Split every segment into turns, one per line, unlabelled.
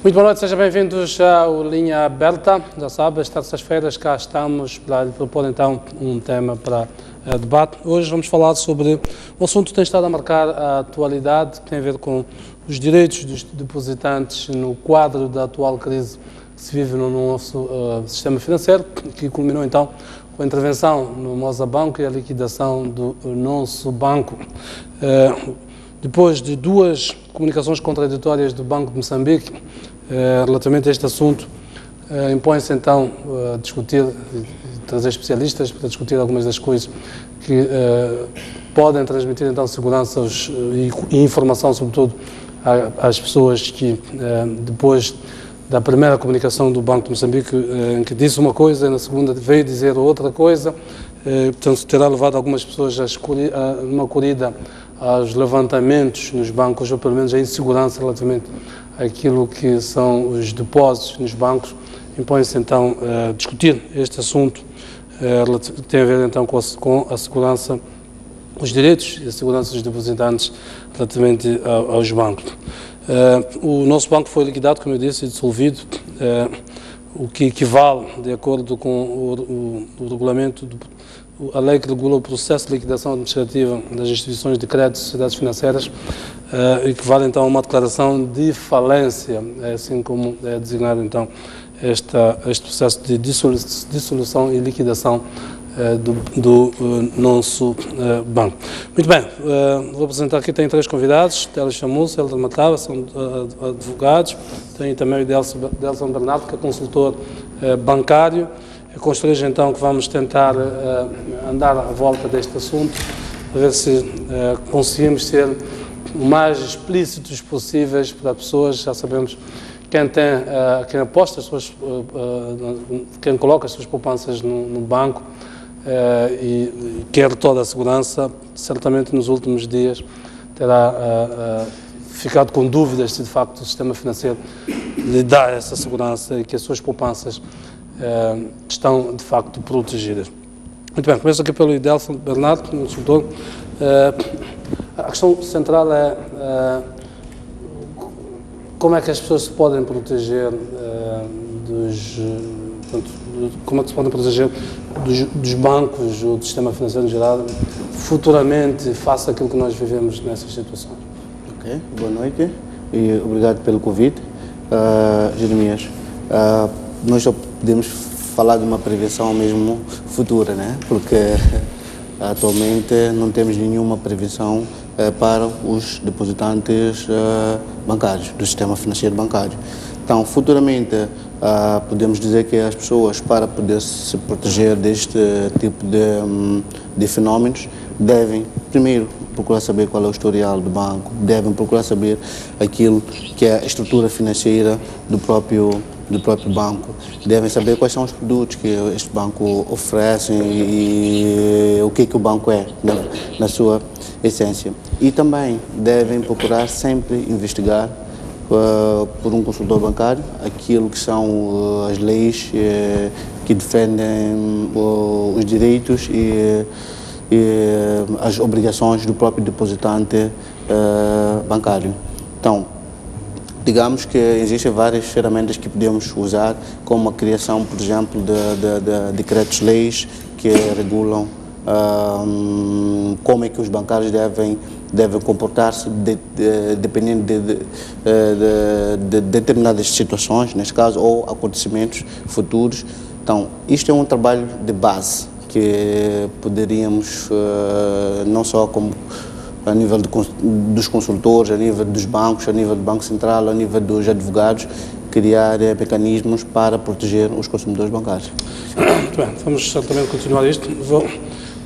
Muito boa noite, sejam bem-vindos ao Linha Aberta. Já sabe, às terças-feiras cá estamos para lhe propor então um tema para debate. Hoje vamos falar sobre um assunto que tem estado a marcar a atualidade, que tem a ver com os direitos dos depositantes no quadro da atual crise que se vive no nosso sistema financeiro, que culminou então com a intervenção no Mosa Banco e a liquidação do nosso banco. Depois de duas comunicações contraditórias do Banco de Moçambique relativamente a este assunto, impõe-se então discutir, trazer especialistas para discutir algumas das coisas que podem transmitir então segurança e informação, sobretudo, às pessoas que depois da primeira comunicação do Banco de Moçambique, em que disse uma coisa e na segunda veio dizer outra coisa, portanto terá levado algumas pessoas a uma corrida aos levantamentos nos bancos, ou pelo menos a insegurança relativamente àquilo que são os depósitos nos bancos. Impõe-se então discutir este assunto que tem a ver então com a segurança, os direitos e a segurança dos depositantes relativamente aos bancos. O nosso banco foi liquidado, como eu disse, e dissolvido, o que equivale, de acordo com o regulamento, a lei que regula o processo de liquidação administrativa das instituições de crédito e sociedades financeiras, equivale então a uma declaração de falência, assim como é designado então este processo de dissolução e liquidação do nosso banco. Muito bem, vou apresentar aqui, tem três convidados, Télio Chamuça, Helder Matava, são advogados, tem também o Delson Bernardo, que é consultor bancário. É com os três então que vamos tentar andar à volta deste assunto, para ver se conseguimos ser o mais explícitos possíveis para as pessoas. Já sabemos quem aposta as suas, quem coloca as suas poupanças no banco e quer toda a segurança, certamente nos últimos dias terá ficado com dúvidas se de facto o sistema financeiro lhe dá essa segurança e que as suas poupanças estão de facto protegidas. Muito bem, começo aqui pelo Delson Bernardo, consultor. A questão central é como é que as pessoas se podem proteger como é que se podem proteger dos bancos ou do sistema financeiro em geral futuramente face àquilo que nós vivemos nessas situações.
Ok, boa noite e obrigado pelo convite. Jeremias, nós só podemos falar de uma prevenção mesmo futura, né? Porque atualmente não temos nenhuma prevenção para os depositantes bancários, do sistema financeiro bancário. Então, futuramente, podemos dizer que as pessoas, para poder se proteger deste tipo de fenómenos, devem, primeiro, procurar saber qual é o historial do banco, devem procurar saber aquilo que é a estrutura financeira do próprio banco, devem saber quais são os produtos que este banco oferece e o que o banco é na sua essência. E também devem procurar sempre investigar por um consultor bancário aquilo que são as leis que defendem os direitos e as obrigações do próprio depositante bancário. Então, digamos que existem várias ferramentas que podemos usar, como a criação, por exemplo, de decretos-leis que regulam como é que os bancários devem comportar-se dependendo de determinadas situações, neste caso, ou acontecimentos futuros. Então, isto é um trabalho de base que poderíamos, não só como a nível dos consultores, a nível dos bancos, a nível do Banco Central, a nível dos advogados, criar mecanismos para proteger os consumidores bancários.
Muito bem, vamos certamente continuar isto.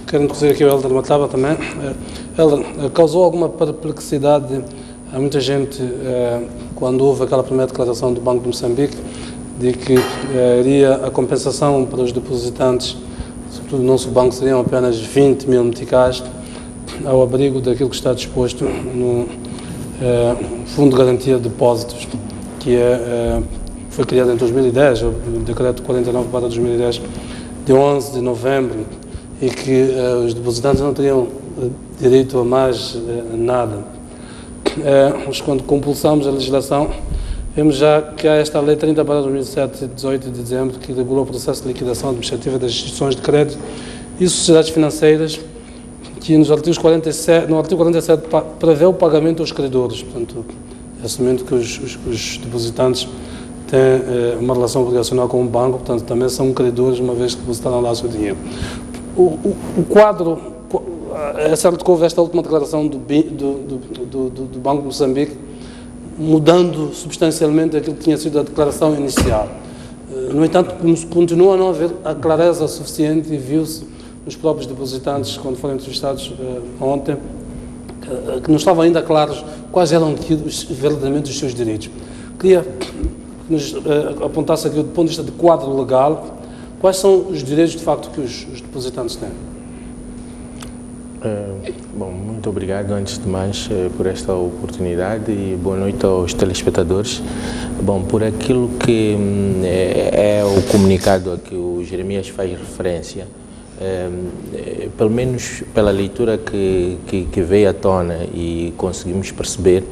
Quero introduzir aqui o Helder Matava também. Helder, causou alguma perplexidade a muita gente quando houve aquela primeira declaração do Banco de Moçambique de que iria a compensação para os depositantes, sobretudo no nosso banco, seriam apenas 20 mil meticais, ao abrigo daquilo que está disposto no Fundo de Garantia de Depósitos, que foi criado em 2010, o Decreto 49/2010, de 11 de novembro, e que os depositantes não teriam direito a mais nada. Mas quando compulsamos a legislação, Vemos já que há esta Lei 30/2007, de 18 de dezembro, que regula o processo de liquidação administrativa das instituições de crédito e sociedades financeiras, que no artigo 47 prevê o pagamento aos credores. Portanto, assumindo que os depositantes têm uma relação obrigacional com o banco, portanto, também são credores, uma vez que depositaram lá o seu dinheiro. O quadro, é certo que houve esta última declaração do Banco de Moçambique, mudando substancialmente aquilo que tinha sido a declaração inicial. No entanto, continua a não haver a clareza suficiente, e viu-se nos próprios depositantes, quando foram entrevistados ontem, que não estavam ainda claros quais eram verdadeiramente os seus direitos. Queria que nos apontasse aqui, do ponto de vista de quadro legal, quais são os direitos, de facto, que os depositantes têm.
Bom, muito obrigado, antes de mais, por esta oportunidade, e boa noite aos telespectadores. Bom, por aquilo que é o comunicado a que o Jeremias faz referência, pelo menos pela leitura que veio à tona e conseguimos perceber,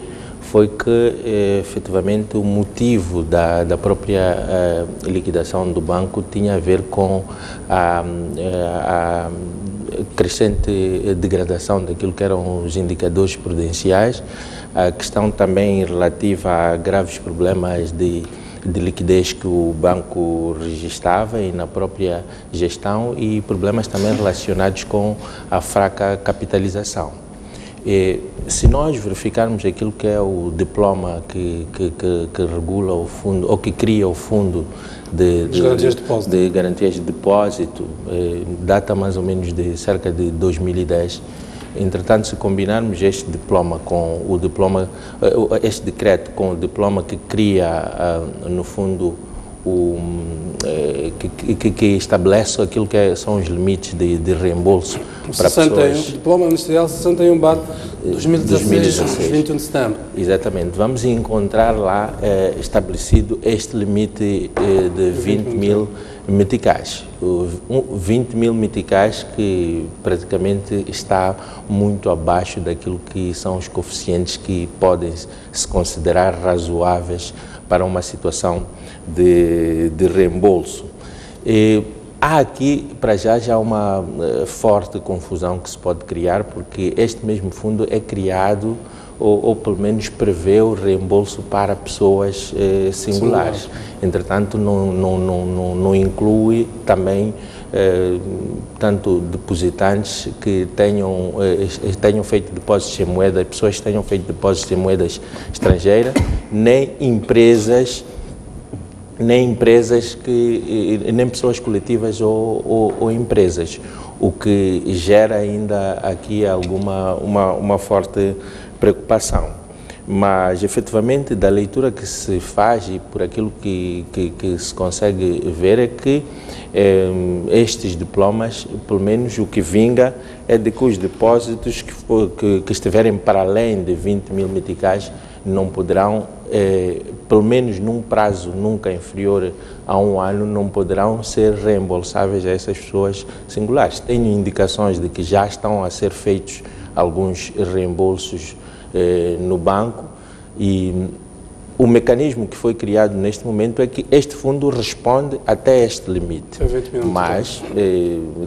foi que efetivamente o motivo da própria liquidação do banco tinha a ver com a crescente degradação daquilo que eram os indicadores prudenciais, a questão também relativa a graves problemas de liquidez que o banco registrava e na própria gestão, e problemas também relacionados com a fraca capitalização. Se nós verificarmos aquilo que é o diploma que regula o fundo, ou que cria o fundo de garantias de depósito, data mais ou menos de cerca de 2010. Entretanto, se combinarmos este diploma com o diploma, este decreto com o diploma que cria, no fundo, que estabelece aquilo que são os limites de reembolso para pessoas.
Diploma Ministerial 61/2016, 21 de setembro.
Exatamente. Vamos encontrar lá estabelecido este limite de 20 mil meticais. 20 mil meticais, que praticamente está muito abaixo daquilo que são os coeficientes que podem se considerar razoáveis para uma situação de reembolso. Há aqui, para já uma forte confusão que se pode criar, porque este mesmo fundo é criado, ou pelo menos prevê o reembolso para pessoas singulares. Entretanto, não inclui também tanto depositantes que tenham feito depósitos em moeda, pessoas que tenham feito depósitos em moedas estrangeiras, nem pessoas coletivas ou empresas, o que gera ainda aqui uma forte preocupação. Mas, efetivamente, da leitura que se faz e por aquilo que se consegue ver, é que estes diplomas, pelo menos o que vinga, é de que os depósitos que estiverem para além de 20 mil meticais não poderão, pelo menos num prazo nunca inferior a 1 ano, não poderão ser reembolsáveis a essas pessoas singulares. Tenho indicações de que já estão a ser feitos alguns reembolsos no banco, e o mecanismo que foi criado neste momento é que este fundo responde até este limite, mas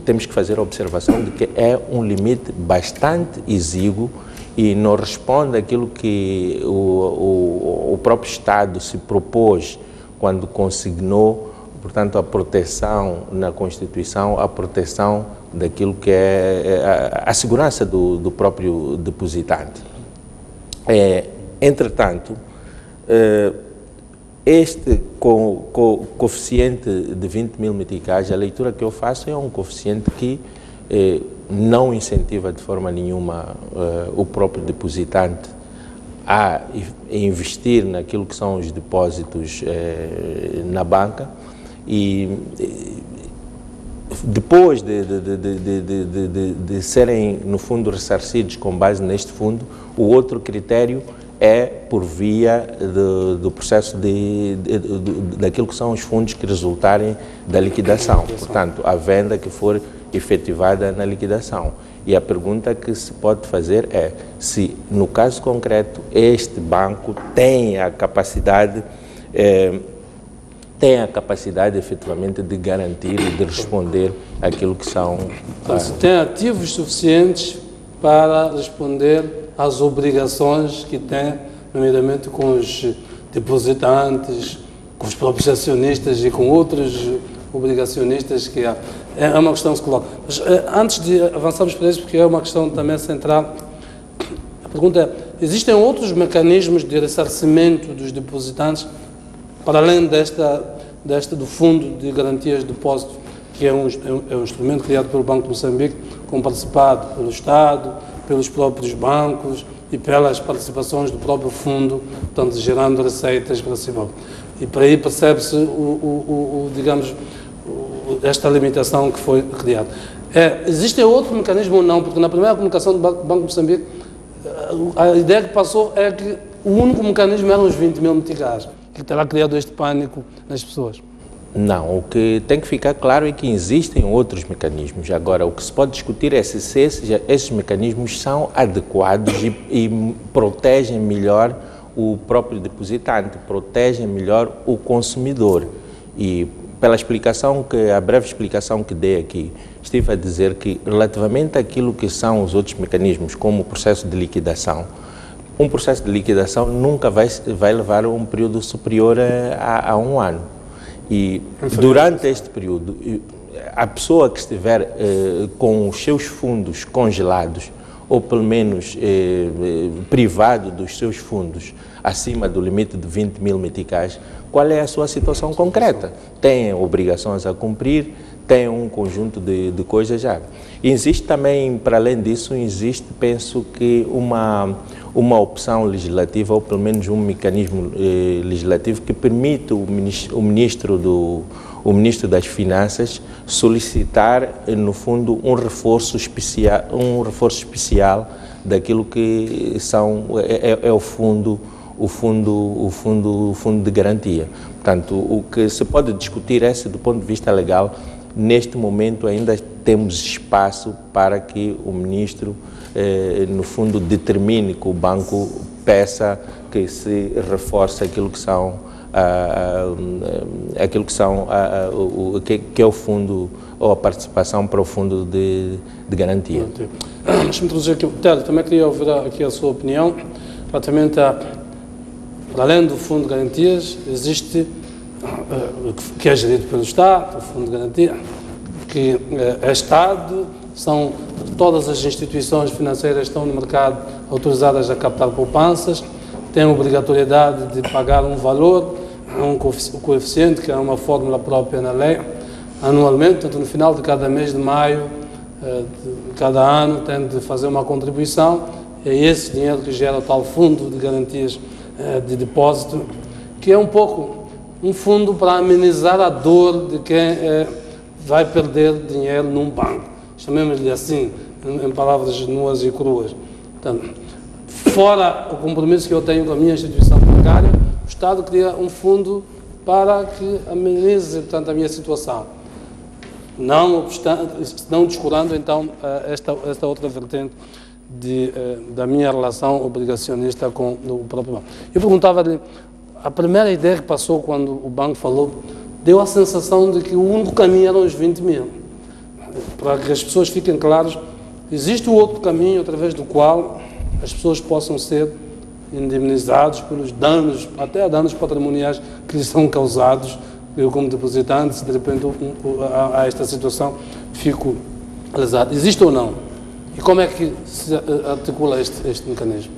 temos que fazer a observação de que é um limite bastante exíguo e não responde àquilo que o próprio Estado se propôs quando consignou, portanto, a proteção na Constituição, a proteção daquilo que é a segurança do próprio depositante. Entretanto, este coeficiente de 20 mil meticais, a leitura que eu faço é um coeficiente que não incentiva de forma nenhuma o próprio depositante a investir naquilo que são os depósitos na banca, e depois de serem, no fundo, ressarcidos com base neste fundo, o outro critério é por via do processo daquilo que são os fundos que resultarem da liquidação, portanto, a venda que for efetivada na liquidação. E a pergunta que se pode fazer é se, no caso concreto, este banco tem a capacidade tem a capacidade efetivamente de garantir e de responder àquilo que são...
Então, se tem ativos suficientes para responder às obrigações que tem, nomeadamente com os depositantes, com os próprios acionistas e com outros obrigacionistas que há. É uma questão que se coloca. Mas antes de avançarmos para isso, porque é uma questão também central, a pergunta é, existem outros mecanismos de ressarcimento dos depositantes para além do Fundo de Garantias de Depósito, que é um instrumento criado pelo Banco de Moçambique, com participado pelo Estado, pelos próprios bancos e pelas participações do próprio fundo, portanto, gerando receitas para si mesmo. E por aí percebe-se, digamos, esta limitação que foi criada. Existe outro mecanismo ou não? Porque na primeira comunicação do Banco de Moçambique, a ideia que passou é que o único mecanismo eram os 20 mil meticais, que terá criado este pânico nas pessoas.
Não, o que tem que ficar claro é que existem outros mecanismos. Agora, o que se pode discutir é se esses mecanismos são adequados e protegem melhor o próprio depositante, protegem melhor o consumidor. E pela a breve explicação que dei aqui, estive a dizer que relativamente àquilo que são os outros mecanismos, como o processo de liquidação, um processo de liquidação nunca vai levar a um período superior a um ano. E durante este período, a pessoa que estiver com os seus fundos congelados, ou pelo menos privado dos seus fundos, acima do limite de 20 mil meticais, qual é a sua situação concreta? Tem obrigações a cumprir, tem um conjunto de coisas já. E existe também, para além disso, penso que uma opção legislativa, ou pelo menos um mecanismo legislativo que permite o Ministro das Finanças solicitar, no fundo, um reforço especial daquilo que é o fundo de garantia. Portanto, o que se pode discutir é se, do ponto de vista legal, neste momento ainda temos espaço para que o Ministro, no fundo, determine que o banco peça que se reforce aquilo que é o fundo, ou a participação para o fundo de garantia.
Deixa-me introduzir aqui, Télio, também queria ouvir aqui a sua opinião, relativamente para além do fundo de garantias, existe, que é gerido pelo Estado, o fundo de garantia, que é Estado, são todas as instituições financeiras que estão no mercado autorizadas a captar poupanças, têm a obrigatoriedade de pagar um valor, um coeficiente, que é uma fórmula própria na lei, anualmente, portanto, no final de cada mês de maio de cada ano, tem de fazer uma contribuição, e é esse dinheiro que gera o tal fundo de garantias de depósito, que é um pouco um fundo para amenizar a dor de quem vai perder dinheiro num banco. Chamemos-lhe assim, em palavras nuas e cruas. Portanto, fora o compromisso que eu tenho com a minha instituição bancária, o Estado cria um fundo para que amenize, portanto, a minha situação. Não obstante, não descurando, então, esta outra vertente da minha relação obrigacionista com o próprio banco. Eu perguntava-lhe, a primeira ideia que passou quando o banco falou, deu a sensação de que o único caminho eram os 20 mil. Para que as pessoas fiquem claras, existe o outro caminho através do qual as pessoas possam ser indemnizados pelos danos, até danos patrimoniais que lhes são causados. Eu, como depositante, se de repente há esta situação, fico lesado. Existe ou não? E como é que se articula este mecanismo?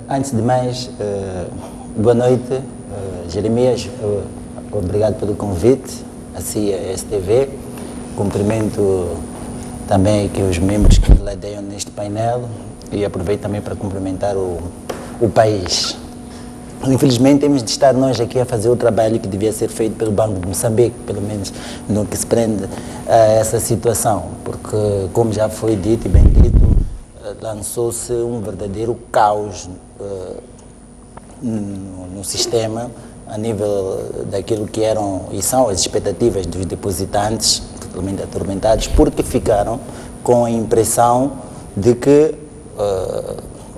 Antes de mais, boa noite, Jeremias, obrigado pelo convite, a CIA STV, cumprimento também aqui os membros que ladeiam neste painel e aproveito também para cumprimentar o país. Infelizmente temos de estar nós aqui a fazer o trabalho que devia ser feito pelo Banco de Moçambique, pelo menos no que se prende a essa situação, porque, como já foi dito e bem dito, lançou-se um verdadeiro caos no sistema, a nível daquilo que eram e são as expectativas dos depositantes, totalmente atormentados, porque ficaram com a impressão de que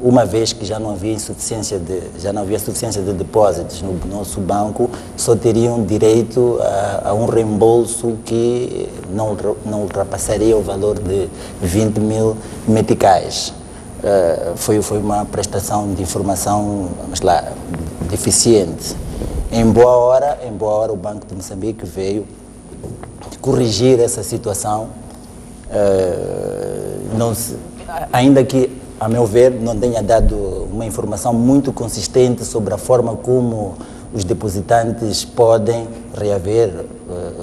uma vez que já não havia suficiência de depósitos no nosso banco, só teriam direito a um reembolso que não ultrapassaria o valor de 20 mil meticais. Foi uma prestação de informação, vamos lá, deficiente. Em boa hora o Banco de Moçambique veio corrigir essa situação, ainda que, a meu ver, não tenha dado uma informação muito consistente sobre a forma como os depositantes podem reaver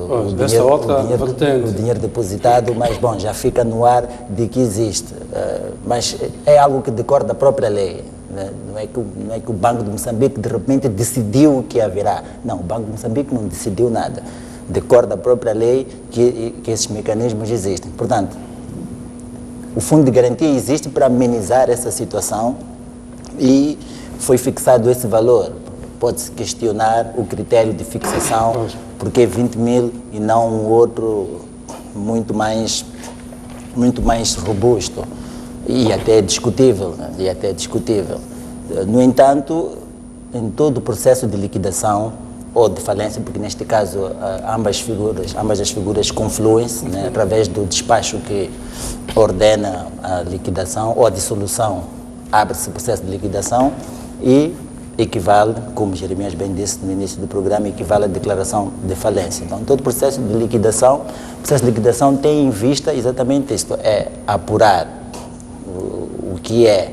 o dinheiro depositado, mas bom, já fica no ar de que existe. Mas é algo que decorre da própria lei. Né? Não é que o Banco de Moçambique de repente decidiu que haverá. Não, o Banco de Moçambique não decidiu nada. Decorre da própria lei que esses mecanismos existem. Portanto, o Fundo de Garantia existe para amenizar essa situação e foi fixado esse valor. Pode-se questionar o critério de fixação, porque 20 mil e não um outro muito mais robusto e até discutível. No entanto, em todo o processo de liquidação ou de falência, porque neste caso ambas as figuras confluem-se, né, através do despacho que ordena a liquidação ou a dissolução, abre-se o processo de liquidação e equivale, como Jeremias bem disse no início do programa, equivale à declaração de falência. Então, todo o processo de liquidação tem em vista exatamente isto, é apurar o que é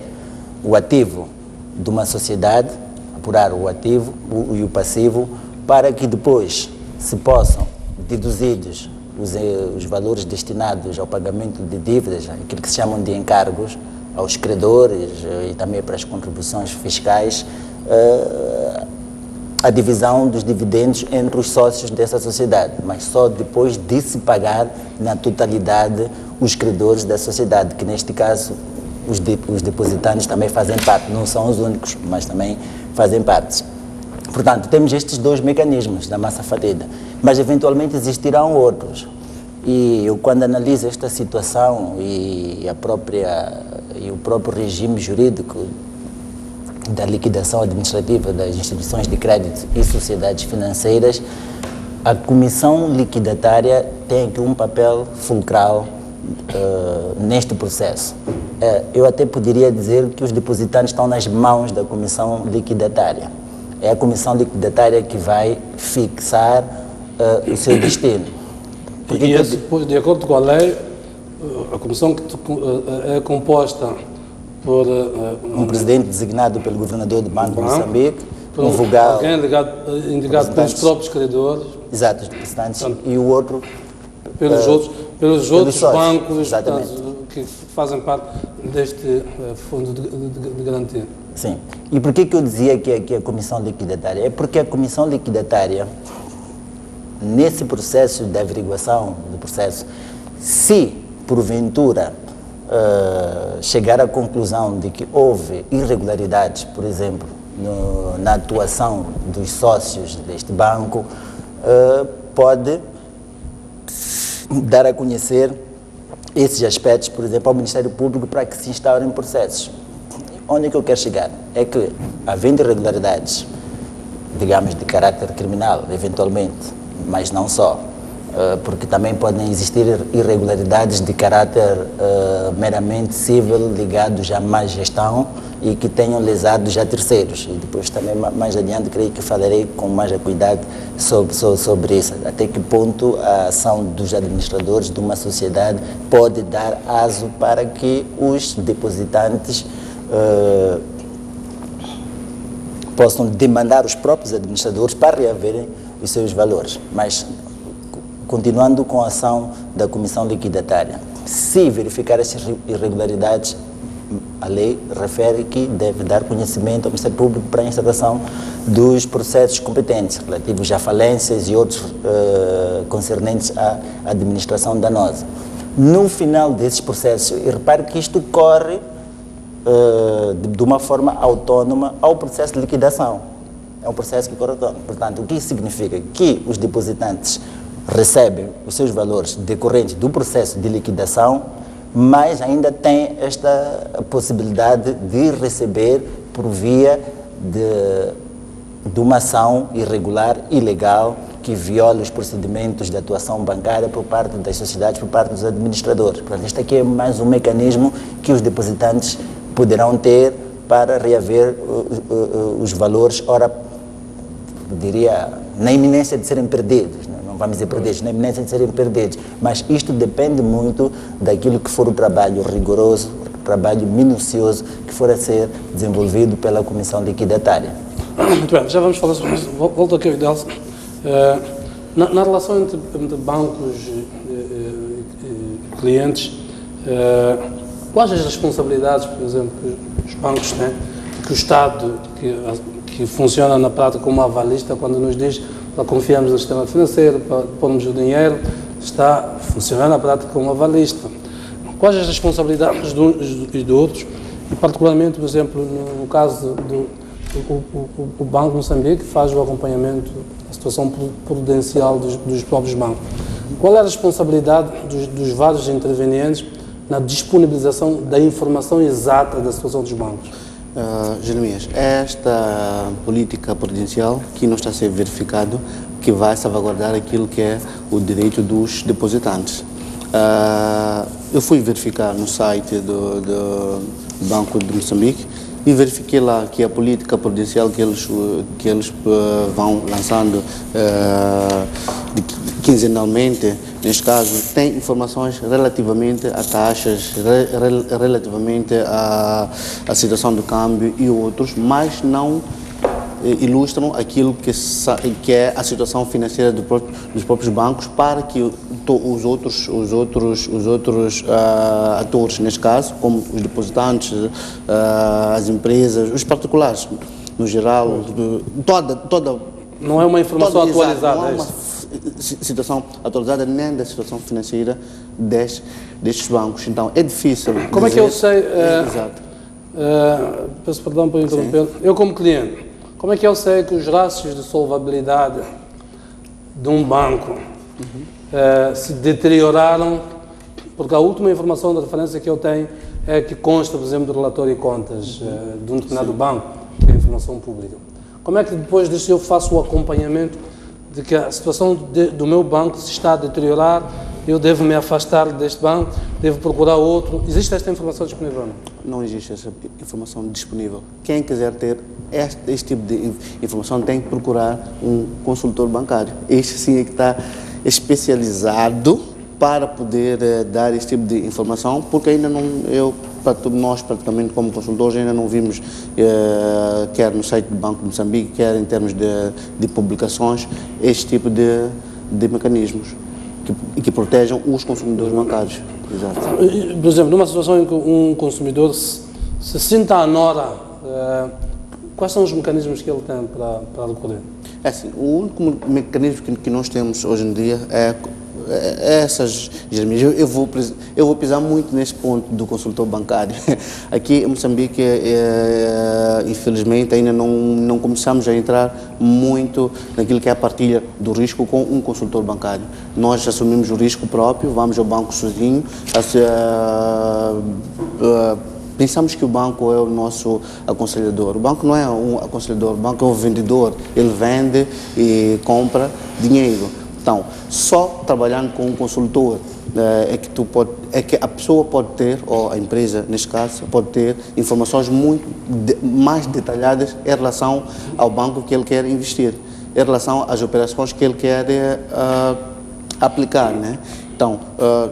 o ativo de uma sociedade, apurar o ativo e o passivo, para que depois se possam deduzidos os valores destinados ao pagamento de dívidas, aquilo que se chamam de encargos, aos credores e também para as contribuições fiscais, a divisão dos dividendos entre os sócios dessa sociedade, mas só depois de se pagar na totalidade os credores da sociedade, que neste caso os depositantes também fazem parte, não são os únicos, mas também fazem parte. Portanto, temos estes dois mecanismos da massa fatida, mas eventualmente existirão outros. E eu, quando analiso esta situação e o próprio regime jurídico da liquidação administrativa das instituições de crédito e sociedades financeiras, a comissão liquidatária tem aqui um papel fulcral neste processo. Eu até poderia dizer que os depositantes estão nas mãos da comissão liquidatária. É a comissão liquidatária que vai fixar o seu destino.
De acordo com a lei, a comissão é composta por
um presidente designado pelo governador do Banco de Moçambique,
um vogal, alguém indicado pelos próprios credores.
Exato, os representantes, e o outro
pelos outros bancos,
portanto,
que fazem parte deste fundo de garantia.
Sim. E por que eu dizia que a comissão liquidatária? É porque a comissão liquidatária, nesse processo de averiguação do processo, se porventura chegar à conclusão de que houve irregularidades, por exemplo, na atuação dos sócios deste banco, pode dar a conhecer esses aspectos, por exemplo, ao Ministério Público, para que se instaurem processos. Onde é que eu quero chegar? É que, havendo irregularidades, digamos, de caráter criminal, eventualmente, mas não só, porque também podem existir irregularidades de caráter meramente civil ligados à má gestão e que tenham lesado já terceiros. E depois também, mais adiante, creio que falarei com mais cuidado sobre isso. Até que ponto a ação dos administradores de uma sociedade pode dar aso para que os depositantes possam demandar os próprios administradores para reaverem os seus valores. Mas, continuando com a ação da comissão liquidatária, se verificar essas irregularidades, a lei refere que deve dar conhecimento ao Ministério Público para a instauração dos processos competentes relativos a falências e outros concernentes à administração danosa. No final desses processos, e repare que isto corre de uma forma autónoma ao processo de liquidação. É um processo que corre autónomo. Portanto, o que isso significa? Que os depositantes recebem os seus valores decorrentes do processo de liquidação mas ainda tem esta possibilidade de receber por via de uma ação irregular, ilegal, que viola os procedimentos de atuação bancária por parte das sociedades, por parte dos administradores. Portanto, este aqui é mais um mecanismo que os depositantes poderão ter para reaver os valores, ora, diria, na iminência de serem perdidos, não vamos dizer perdidos, na iminência de serem perdidos, mas isto depende muito daquilo que for o trabalho rigoroso, o trabalho minucioso que for a ser desenvolvido pela Comissão Liquidatária.
Muito bem, já vamos falar sobre isso. Volto aqui, Delcio. Na relação entre bancos e clientes, quais as responsabilidades, por exemplo, que os bancos têm, que o Estado, que funciona na prática como avalista, quando nos diz para confiarmos no sistema financeiro, para pormos o dinheiro, está funcionando na prática como avalista. Quais as responsabilidades de uns e de outros, e particularmente, por exemplo, no caso o Banco de Moçambique faz o acompanhamento da situação prudencial dos próprios bancos. Qual é a responsabilidade dos vários intervenientes na disponibilização da informação exata da situação dos bancos?
Jeremias, esta política prudencial que não está a ser verificado, que vai salvaguardar aquilo que é o direito dos depositantes. Eu fui verificar no site do Banco de Moçambique e verifiquei lá que a política prudencial que eles vão lançando quinzenalmente, neste caso, tem informações relativamente a taxas, relativamente à situação do câmbio e outros, mas não ilustram aquilo que é a situação financeira dos próprios bancos para que os outros atores, neste caso, como os depositantes, as empresas, os particulares, no geral, toda
não é uma informação atualizada,
não é uma situação atualizada nem da situação financeira destes bancos. Então, é difícil.
Como
dizer,
é que eu sei?
Exato.
Peço perdão por interromper. Eu, como cliente, como é que eu sei que os rácios de solvabilidade de um banco se deterioraram? Porque a última informação de referência que eu tenho é que consta, por exemplo, do relatório de contas de um determinado banco, que é informação pública. Como é que depois disso eu faço o acompanhamento de que a situação do meu banco se está a deteriorar, eu devo me afastar deste banco, devo procurar outro? Existe esta informação disponível ou não?
Não existe essa informação disponível. Quem quiser ter este tipo de informação tem que procurar um consultor bancário. Este sim é que está especializado para poder dar este tipo de informação, porque ainda não, nós praticamente como consultores ainda não vimos, quer no site do Banco de Moçambique, quer em termos de publicações, este tipo de mecanismos que protejam os consumidores bancários. Exato.
Por exemplo, numa situação em que um consumidor se sinta à nora, quais são os mecanismos que ele tem para recorrer?
É assim, o único mecanismo que nós temos hoje em dia é essas, Jeremias, eu vou pisar muito neste ponto do consultor bancário. Aqui em Moçambique, infelizmente, ainda não começamos a entrar muito naquilo que é a partilha do risco com um consultor bancário. Nós assumimos o risco próprio, vamos ao banco sozinho, pensamos que o banco é o nosso aconselhador. O banco não é um aconselhador, o banco é um vendedor. Ele vende e compra dinheiro. Então, só trabalhando com um consultor é que a pessoa pode ter, ou a empresa, neste caso, pode ter informações muito mais detalhadas em relação ao banco que ele quer investir, em relação às operações que ele quer aplicar, né? Então,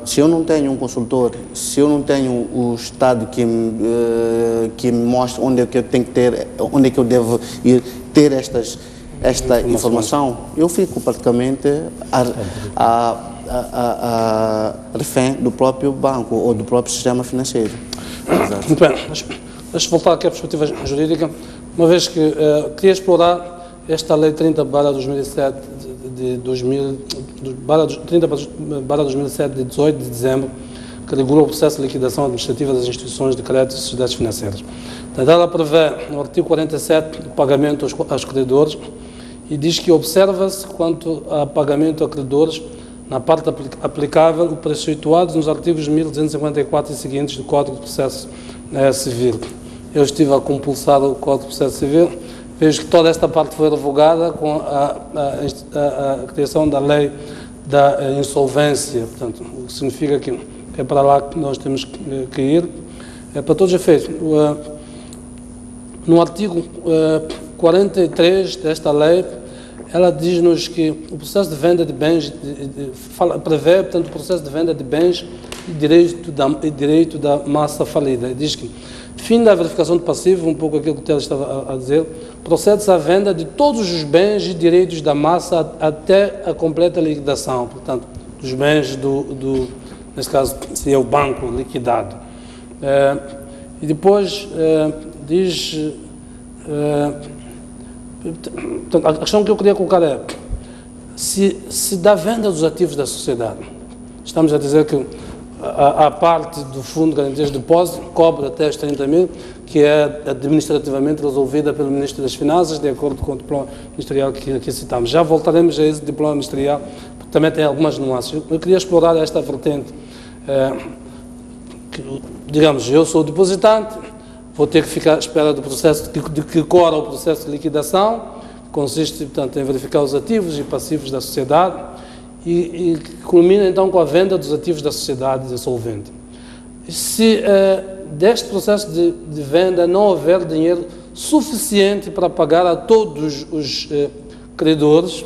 se eu não tenho um consultor, se eu não tenho o Estado que me mostra onde é que eu tenho que ter, onde é que eu devo ir ter esta informação, eu fico praticamente refém do próprio banco ou do próprio sistema financeiro. Exato.
Muito bem, deixa-me voltar aqui à perspectiva jurídica, uma vez que queria explorar esta Lei 30/2007 de 18 de dezembro, que regula o processo de liquidação administrativa das instituições de crédito e sociedades financeiras. Portanto, ela prevê, no artigo 47, o pagamento aos credores, e diz que observa-se, quanto a pagamento a credores, na parte aplicável, o preceituado nos artigos 1254 e seguintes do Código de Processo Civil. Eu estive a compulsar o Código de Processo Civil, vejo que toda esta parte foi revogada com a criação da lei da insolvência, portanto, o que significa que é para lá que nós temos que ir. Para todos os efeitos, no artigo 43 desta lei, ela diz-nos que o processo de venda de bens, prevê, portanto, o processo de venda de bens e direito da massa falida. Diz que, fim da verificação de passivo, um pouco aquilo que o Teles estava a dizer, procede-se à venda de todos os bens e direitos da massa até a completa liquidação, portanto, dos bens nesse caso, seria o banco liquidado. E depois diz... Portanto, a questão que eu queria colocar é, se da venda dos ativos da sociedade, estamos a dizer que a parte do Fundo de Garantias de Depósito cobre até os 30 mil, que é administrativamente resolvida pelo Ministro das Finanças, de acordo com o diploma ministerial que aqui citamos. Já voltaremos a esse diploma ministerial, porque também tem algumas nuances. Eu queria explorar esta vertente. Digamos, eu sou depositante, vou ter que ficar à espera do processo que corra o processo de liquidação, que consiste, portanto, em verificar os ativos e passivos da sociedade e culmina, então, com a venda dos ativos da sociedade insolvente. Se deste processo de venda não houver dinheiro suficiente para pagar a todos os credores,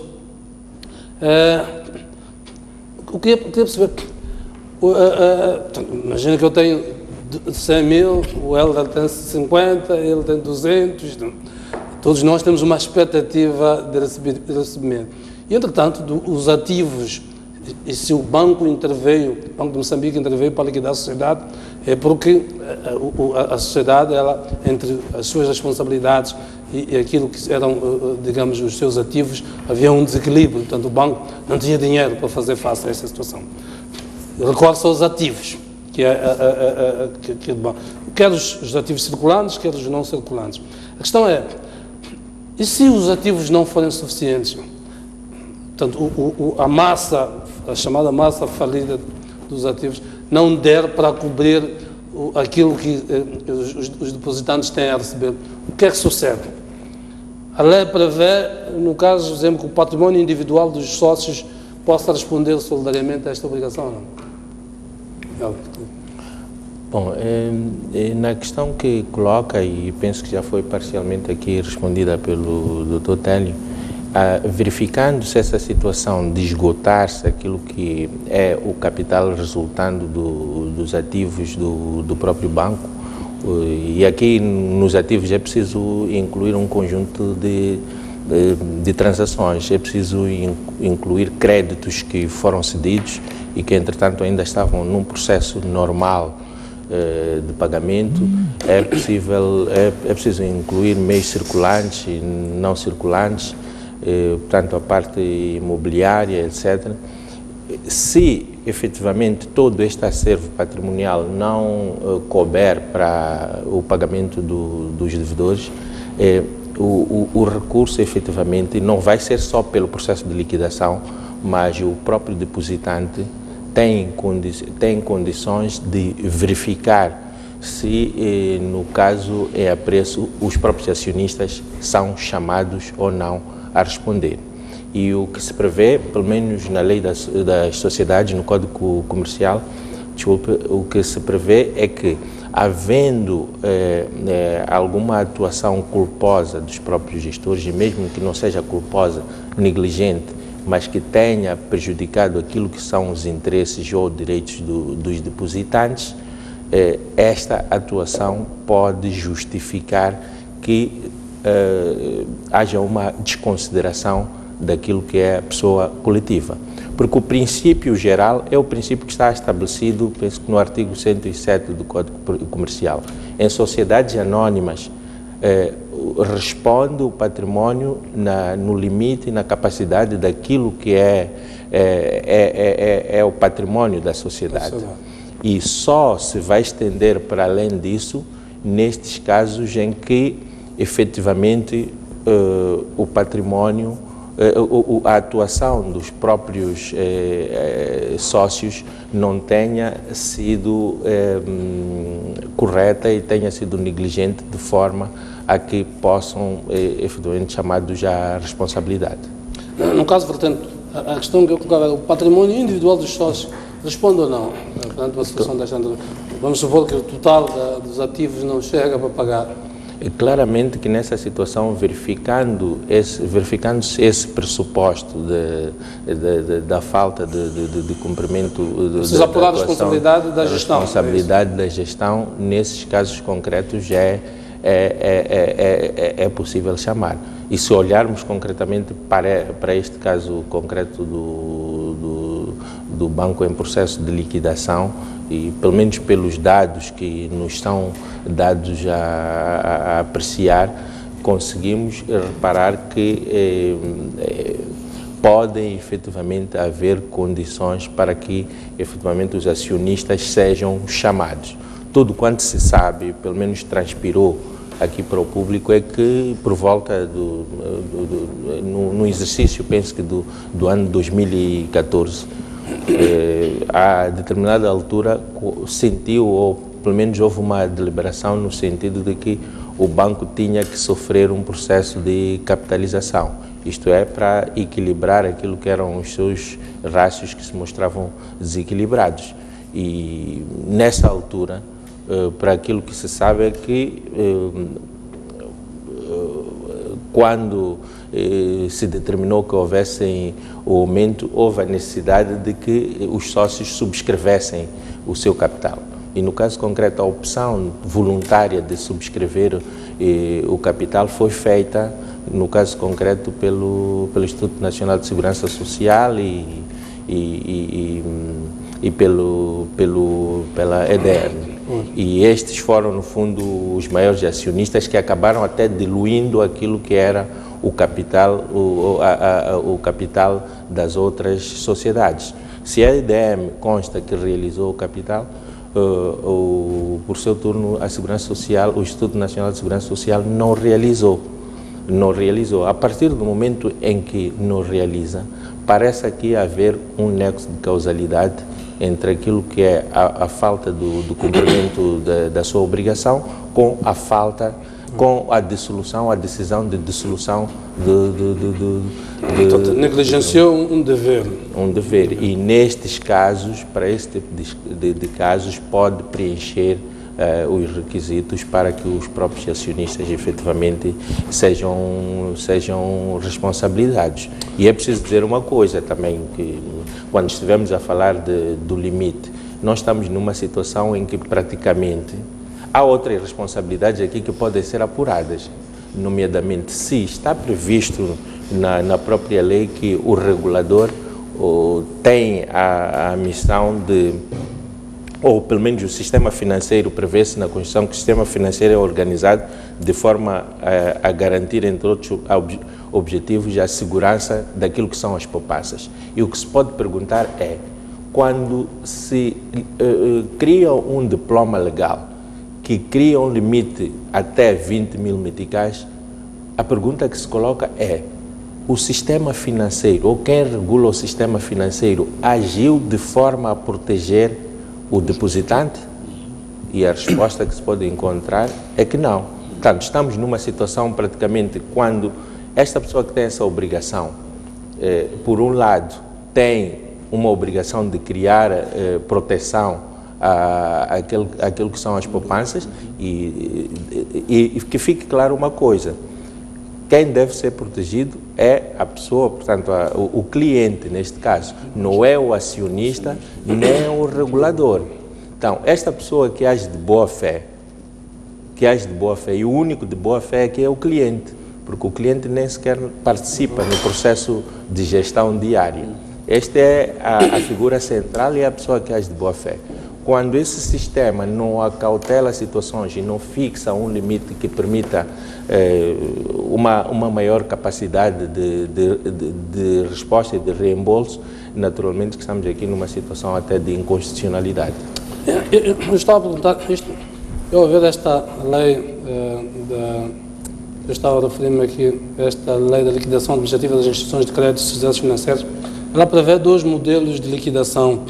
eu queria perceber, imagina que eu tenho 100 mil, o Helder tem 50, ele tem 200, todos nós temos uma expectativa de recebimento. E, entretanto, os ativos, e se o banco interveio, o Banco de Moçambique interveio para liquidar a sociedade, é porque a sociedade, ela, entre as suas responsabilidades e aquilo que eram, digamos, os seus ativos, havia um desequilíbrio, portanto, o banco não tinha dinheiro para fazer face a essa situação. Recorre-se aos ativos, que é quer os ativos circulantes, quer os não circulantes. A questão é, e se os ativos não forem suficientes? Portanto, a chamada massa falida dos ativos, não der para cobrir aquilo que os depositantes têm a receber. O que é que sucede? A lei prevê, no caso, por exemplo, que o património individual dos sócios possa responder solidariamente a esta obrigação ou não?
Bom, na questão que coloca, e penso que já foi parcialmente aqui respondida pelo Dr. Télio, verificando-se essa situação de esgotar-se aquilo que é o capital resultando dos ativos do próprio banco, e aqui nos ativos é preciso incluir um conjunto de transações, é preciso incluir créditos que foram cedidos e que, entretanto, ainda estavam num processo normal de pagamento. É preciso incluir meios circulantes e não circulantes, portanto, a parte imobiliária, etc. Se, efetivamente, todo este acervo patrimonial não couber para o pagamento dos devedores, o recurso, efetivamente, não vai ser só pelo processo de liquidação, mas o próprio depositante tem condições de verificar se, no caso é a preço, os próprios acionistas são chamados ou não a responder. E o que se prevê, pelo menos na lei das sociedades, no Código Comercial, o que se prevê é que, havendo alguma atuação culposa dos próprios gestores, e mesmo que não seja culposa, negligente, mas que tenha prejudicado aquilo que são os interesses ou direitos dos depositantes, esta atuação pode justificar que haja uma desconsideração daquilo que é a pessoa coletiva. Porque o princípio geral é o princípio que está estabelecido, penso que no artigo 107 do Código Comercial. Em sociedades anónimas, responde o património no limite e na capacidade daquilo que é o património da sociedade. E só se vai estender para além disso nestes casos em que, efetivamente, o património a atuação dos próprios sócios não tenha sido correta e tenha sido negligente de forma a que possam efetivamente chamados à responsabilidade.
No caso, portanto, a questão que eu colocava é o património individual dos sócios responde ou não perante uma situação desta? Vamos supor que o total dos ativos não chega para pagar.
É claramente que nessa situação, verificando-se esse pressuposto da falta de cumprimento
precisa apurar a responsabilidade da gestão.
A responsabilidade da gestão, nesses casos concretos, é possível chamar. E se olharmos concretamente para este caso concreto do banco em processo de liquidação, e pelo menos pelos dados que nos são dados a apreciar, conseguimos reparar que podem efetivamente haver condições para que efetivamente os acionistas sejam chamados. Tudo quanto se sabe, pelo menos transpirou aqui para o público, é que por volta no exercício, penso que do ano 2014, a determinada altura sentiu, ou pelo menos houve uma deliberação no sentido de que o banco tinha que sofrer um processo de capitalização, isto é, para equilibrar aquilo que eram os seus rácios que se mostravam desequilibrados. E nessa altura, para aquilo que se sabe é que quando se determinou que houvesse o aumento, houve a necessidade de que os sócios subscrevessem o seu capital. E no caso concreto, a opção voluntária de subscrever o capital foi feita, no caso concreto, pelo Instituto Nacional de Segurança Social e pela EDM. E estes foram, no fundo, os maiores acionistas que acabaram até diluindo aquilo que era o capital, o capital das outras sociedades. Se a EDM consta que realizou o capital, por seu turno, a Segurança Social, o Instituto Nacional de Segurança Social não realizou. A partir do momento em que não realiza, parece aqui haver um nexo de causalidade entre aquilo que é a falta do cumprimento da sua obrigação com a falta, com a dissolução, a decisão de dissolução
Portanto, negligenciou um dever.
Um dever. E nestes casos, para este tipo de casos, pode preencher os requisitos para que os próprios acionistas efetivamente sejam responsabilizados. E é preciso dizer uma coisa também, que quando estivemos a falar do limite, nós estamos numa situação em que praticamente há outras responsabilidades aqui que podem ser apuradas, nomeadamente se está previsto na própria lei que o regulador tem a missão de, ou pelo menos o sistema financeiro, prevê-se na Constituição que o sistema financeiro é organizado de forma a garantir, entre outros objetivos, a segurança daquilo que são as poupanças. E o que se pode perguntar é, quando se cria um diploma legal que cria um limite até 20 mil meticais, a pergunta que se coloca é, o sistema financeiro, ou quem regula o sistema financeiro, agiu de forma a proteger o depositante? E a resposta que se pode encontrar é que não. Portanto, estamos numa situação praticamente quando esta pessoa que tem essa obrigação, por um lado, tem uma obrigação de criar proteção àquilo que são as poupanças e que fique claro uma coisa, quem deve ser protegido é a pessoa, portanto, o cliente, neste caso, não é o acionista, nem o regulador. Então, esta pessoa que age de boa fé, e o único de boa fé é que é o cliente, porque o cliente nem sequer participa no processo de gestão diária. Esta é a figura central e é a pessoa que age de boa fé. Quando esse sistema não acautela situações e não fixa um limite que permita uma maior capacidade de resposta e de reembolso, naturalmente que estamos aqui numa situação até de inconstitucionalidade.
Eu estava a perguntar isto, eu a ver esta lei eu estava a referir-me aqui a esta lei da liquidação administrativa das instituições de crédito e sociedades financeiras. Ela prevê 2 modelos de liquidação.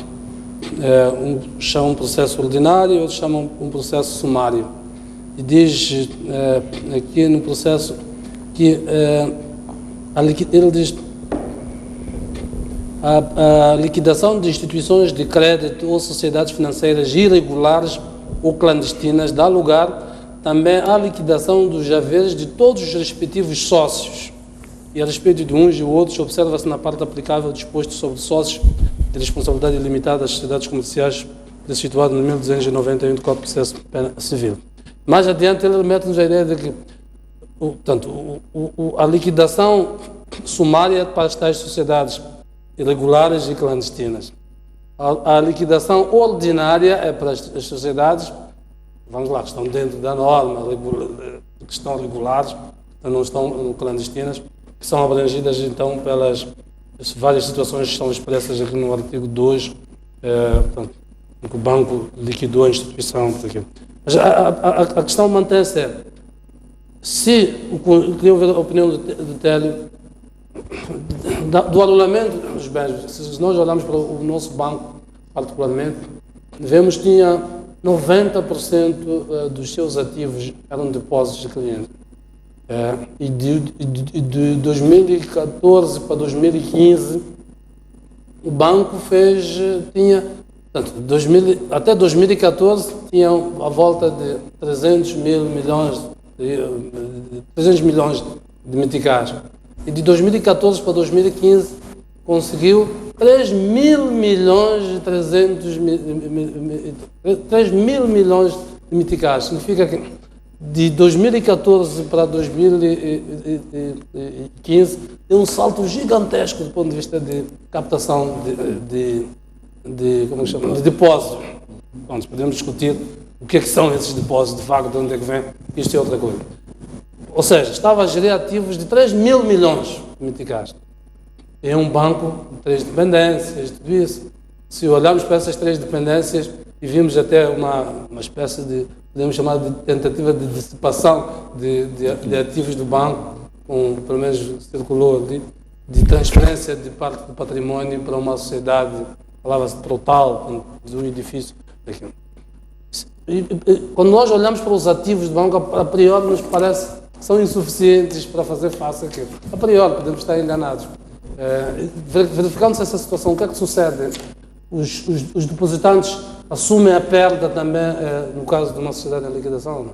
Chamam um processo ordinário e outro chamam um processo sumário. E diz aqui no processo que ele diz a liquidação de instituições de crédito ou sociedades financeiras irregulares ou clandestinas dá lugar também à liquidação dos haveres de todos os respectivos sócios. E a respeito de uns e outros, observa-se na parte aplicável disposto sobre sócios de responsabilidade ilimitada das sociedades comerciais, situado no 1291 do Código de Processo Civil. Mais adiante, ele mete-nos a ideia de que a liquidação sumária para as tais sociedades irregulares e clandestinas. A liquidação ordinária é para as sociedades, vamos lá, que estão dentro da norma, que estão regulares, não estão clandestinas, que são abrangidas então pelas várias situações que são expressas aqui no artigo 2, em que o banco liquidou a instituição. Mas a questão mantém-se se, queria ouvir a opinião do Télio, do anulamento dos bens. Se nós olharmos para o nosso banco, particularmente, vemos que tinha 90% dos seus ativos eram depósitos de clientes. E de 2014 para 2015, o banco tinha, portanto, até 2014, tinha a volta de 300 milhões de meticais. E de 2014 para 2015, conseguiu 3 mil milhões de meticais. Significa que de 2014 para 2015 tem um salto gigantesco do ponto de vista de captação de depósitos. Pronto, podemos discutir o que é que são esses depósitos, de facto, de onde é que vem, isto é outra coisa. Ou seja, estava a gerir ativos de 3 mil milhões de meticais. É um banco de 3 dependências, tudo isso. Se olharmos para essas 3 dependências e vimos até uma espécie de, podemos chamar de tentativa de dissipação de ativos do banco, pelo menos circulou ali, de transferência de parte do património para uma sociedade, falava-se total, de um edifício. Quando nós olhamos para os ativos do banco, a priori nos parece que são insuficientes para fazer face àquilo. A priori, podemos estar enganados. Verificando-se essa situação, o que é que sucede? Os depositantes assumem a perda também, no caso de uma sociedade em liquidação ou não?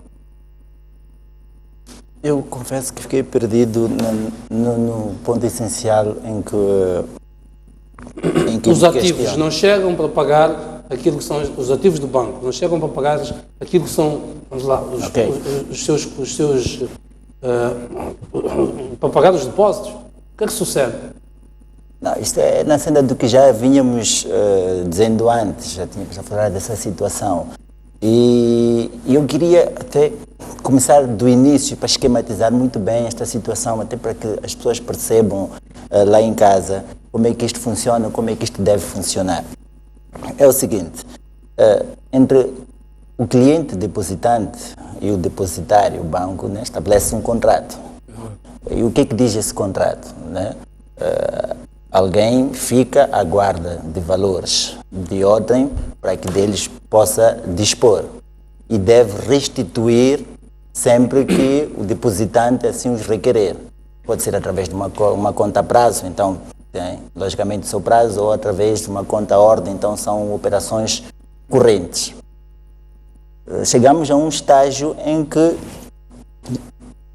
Eu confesso que fiquei perdido no ponto essencial em que
os ativos não chegam para pagar aquilo que são os ativos do banco, não chegam para pagar aquilo que são, vamos lá, os seus para pagar os depósitos. O que é que sucede?
Não, isto é na senda do que já vínhamos dizendo antes, já tínhamos a falar dessa situação. E eu queria até começar do início para esquematizar muito bem esta situação, até para que as pessoas percebam lá em casa como é que isto funciona, como é que isto deve funcionar. É o seguinte, entre o cliente depositante e o depositário, o banco, né, estabelece um contrato. E o que é que diz esse contrato? Né? Alguém fica à guarda de valores de outrem para que deles possa dispor e deve restituir sempre que o depositante assim os requerer. Pode ser através de uma conta a prazo, então tem logicamente o seu prazo, ou através de uma conta a ordem, então são operações correntes. Chegamos a um estágio em que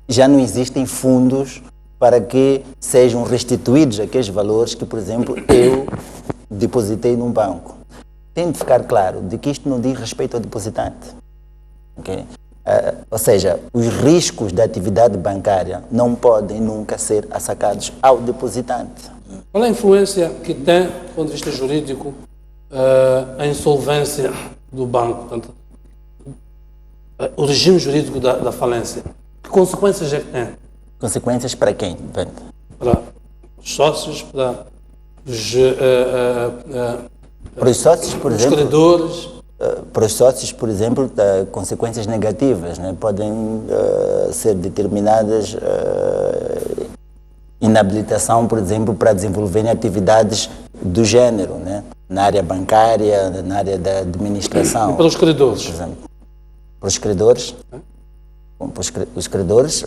já não existem fundos para que sejam restituídos aqueles valores que, por exemplo, eu depositei num banco. Tem de ficar claro de que isto não diz respeito ao depositante. Okay? Ou seja, os riscos da atividade bancária não podem nunca ser assacados ao depositante.
Qual é a influência que tem, do ponto de vista jurídico, a insolvência do banco? Portanto, o regime jurídico da falência. Que consequências é que tem?
Consequências para quem?
Para os sócios, para os
sócios, por exemplo,
credores.
para os sócios, por exemplo, consequências negativas, né? Podem ser determinadas inabilitação, por exemplo, para desenvolverem atividades do género, né? Na área bancária, na área da administração.
E para os credores?
Por exemplo. Para os credores? Bom, para os credores,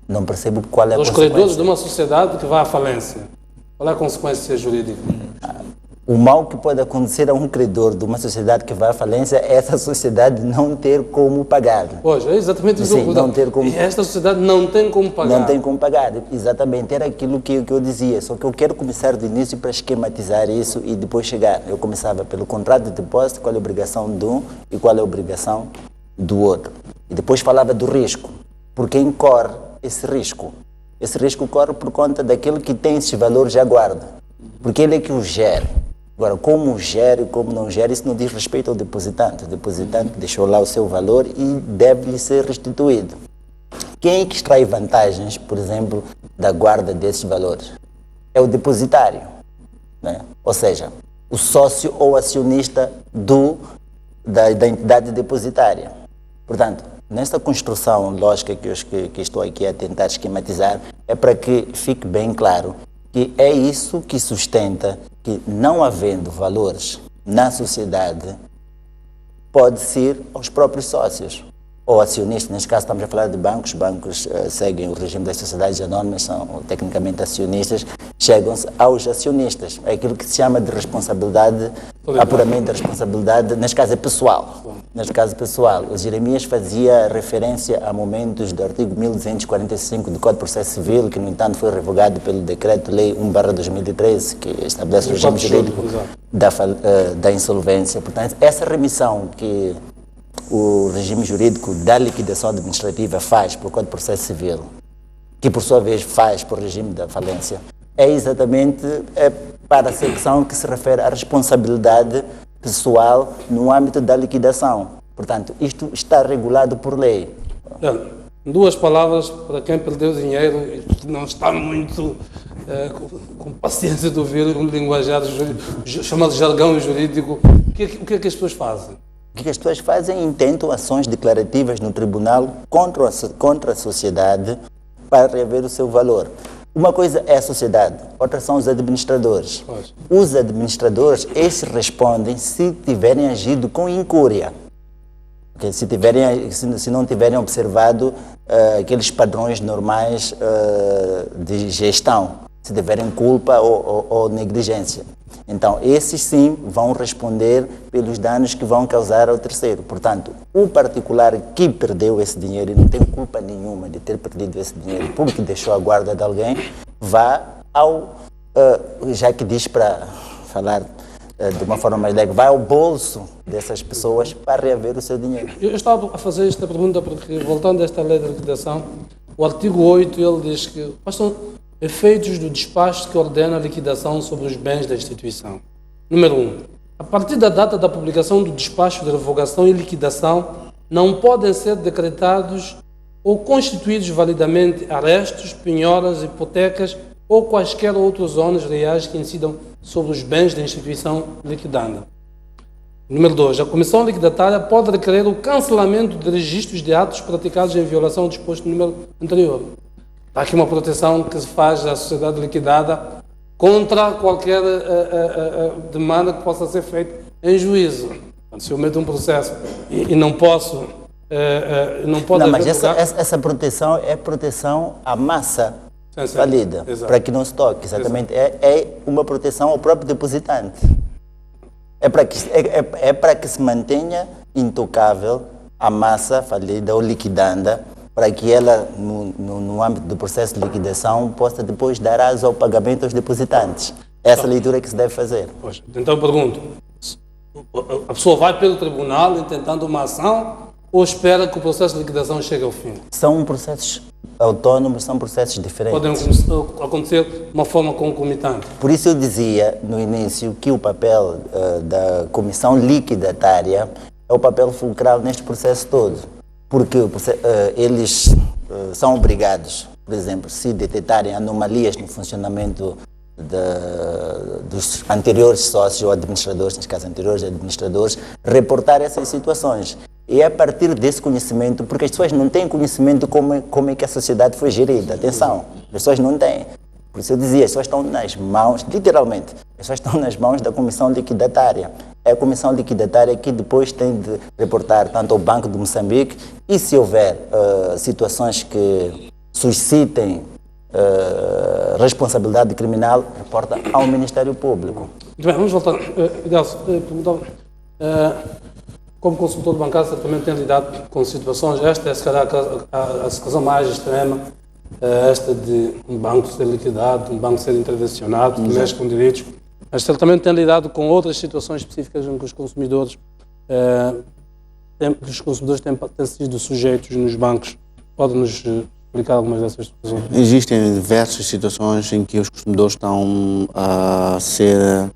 não percebo qual é a consequência.
Os credores de uma sociedade que vai à falência, qual é a consequência jurídica?
O mal que pode acontecer a um credor de uma sociedade que vai à falência é essa sociedade não ter como pagar.
Pois, é exatamente isso.
Sim, não ter como...
E esta sociedade não tem como pagar.
Não tem como pagar, exatamente. Era aquilo que eu dizia, só que eu quero começar do início para esquematizar isso e depois chegar. Eu começava pelo contrato de depósito, qual é a obrigação de um e qual é a obrigação do outro. E depois falava do risco. Por quem corre esse risco? Esse risco corre por conta daquele que tem esses valores à guarda. Porque ele é que o gera. Agora, como gera e como não gera, isso não diz respeito ao depositante. O depositante deixou lá o seu valor e deve ser restituído. Quem é que extrai vantagens, por exemplo, da guarda desses valores? É o depositário, né? Ou seja, o sócio ou acionista da entidade depositária. Portanto, nesta construção lógica que estou aqui a tentar esquematizar, é para que fique bem claro que é isso que sustenta que, não havendo valores na sociedade, pode ser aos próprios sócios ou acionistas. Neste caso estamos a falar de bancos. Bancos seguem o regime das sociedades anónimas, são tecnicamente acionistas, chegam-se aos acionistas. É aquilo que se chama de responsabilidade, apuramento da responsabilidade, neste caso é pessoal. Neste caso pessoal, o Jeremias fazia referência a momentos do artigo 1245 do Código de Processo Civil, que no entanto foi revogado pelo Decreto-Lei 1/2013, que estabelece o regime jurídico da insolvência. Portanto, essa remissão que o regime jurídico da liquidação administrativa faz para o Código de Processo Civil, que por sua vez faz para o regime da falência, é exatamente para a secção que se refere à responsabilidade pessoal no âmbito da liquidação. Portanto, isto está regulado por lei.
Em duas palavras, para quem perdeu dinheiro e não está muito com paciência de ouvir um linguajar chamado jargão jurídico, o que é que as pessoas fazem?
O que as pessoas fazem? Intentam ações declarativas no tribunal contra a sociedade para reaver o seu valor. Uma coisa é a sociedade, outra são os administradores.
Pois.
Os administradores, esses respondem se tiverem agido com incúria. Okay? Se não tiverem observado aqueles padrões normais de gestão, se tiverem culpa ou negligência. Então, esses sim vão responder pelos danos que vão causar ao terceiro. Portanto, o particular que perdeu esse dinheiro e não tem culpa nenhuma de ter perdido esse dinheiro porque deixou a guarda de alguém, vá já que diz para falar de uma forma mais legal, vai ao bolso dessas pessoas para reaver o seu dinheiro.
Eu estava a fazer esta pergunta porque, voltando a esta lei de liquidação, o artigo 8 ele diz que quais são efeitos do despacho que ordena a liquidação sobre os bens da instituição. Número 1. A partir da data da publicação do despacho de revogação e liquidação, não podem ser decretados ou constituídos validamente arrestos, penhoras, hipotecas ou quaisquer outros ônus reais que incidam sobre os bens da instituição liquidada. Número 2. A comissão liquidatária pode requerer o cancelamento de registros de atos praticados em violação ao disposto no número anterior. Há aqui uma proteção que se faz à sociedade liquidada contra qualquer demanda que possa ser feita em juízo. Se eu meto um processo e não posso...
mas essa proteção é proteção à massa falida, para que não se toque. Exatamente. É uma proteção ao próprio depositante. É para que se mantenha intocável a massa falida ou liquidanda, para que ela, no âmbito do processo de liquidação, possa depois dar aso ao pagamento aos depositantes. Essa leitura que se deve fazer.
Pois, então eu pergunto, a pessoa vai pelo tribunal intentando uma ação ou espera que o processo de liquidação chegue ao fim?
São processos autônomos, são processos diferentes.
Podem acontecer de uma forma concomitante.
Por isso eu dizia no início que o papel da comissão liquidatária é o papel fulcral neste processo todo. Porque eles são obrigados, por exemplo, se detectarem anomalias no funcionamento dos anteriores sócios ou administradores, neste caso anteriores administradores, reportar essas situações. E é a partir desse conhecimento, porque as pessoas não têm conhecimento como é que a sociedade foi gerida. Atenção, as pessoas não têm. Por isso eu dizia, as pessoas estão nas mãos, literalmente, as pessoas estão nas mãos da comissão liquidatária. É a comissão liquidatária que depois tem de reportar tanto ao Banco de Moçambique e se houver situações que suscitem responsabilidade criminal, reporta ao Ministério Público.
Muito bem, vamos voltar. Delcio, como consultor bancário, você também tem lidado com situações, esta é se calhar a situação mais extrema, esta de um banco ser liquidado, um banco ser intervencionado, que mexe com direitos, mas ele também tem lidado com outras situações específicas em que os consumidores têm sido sujeitos nos bancos. Pode-nos explicar algumas dessas situações?
Existem diversas situações em que os consumidores estão a ser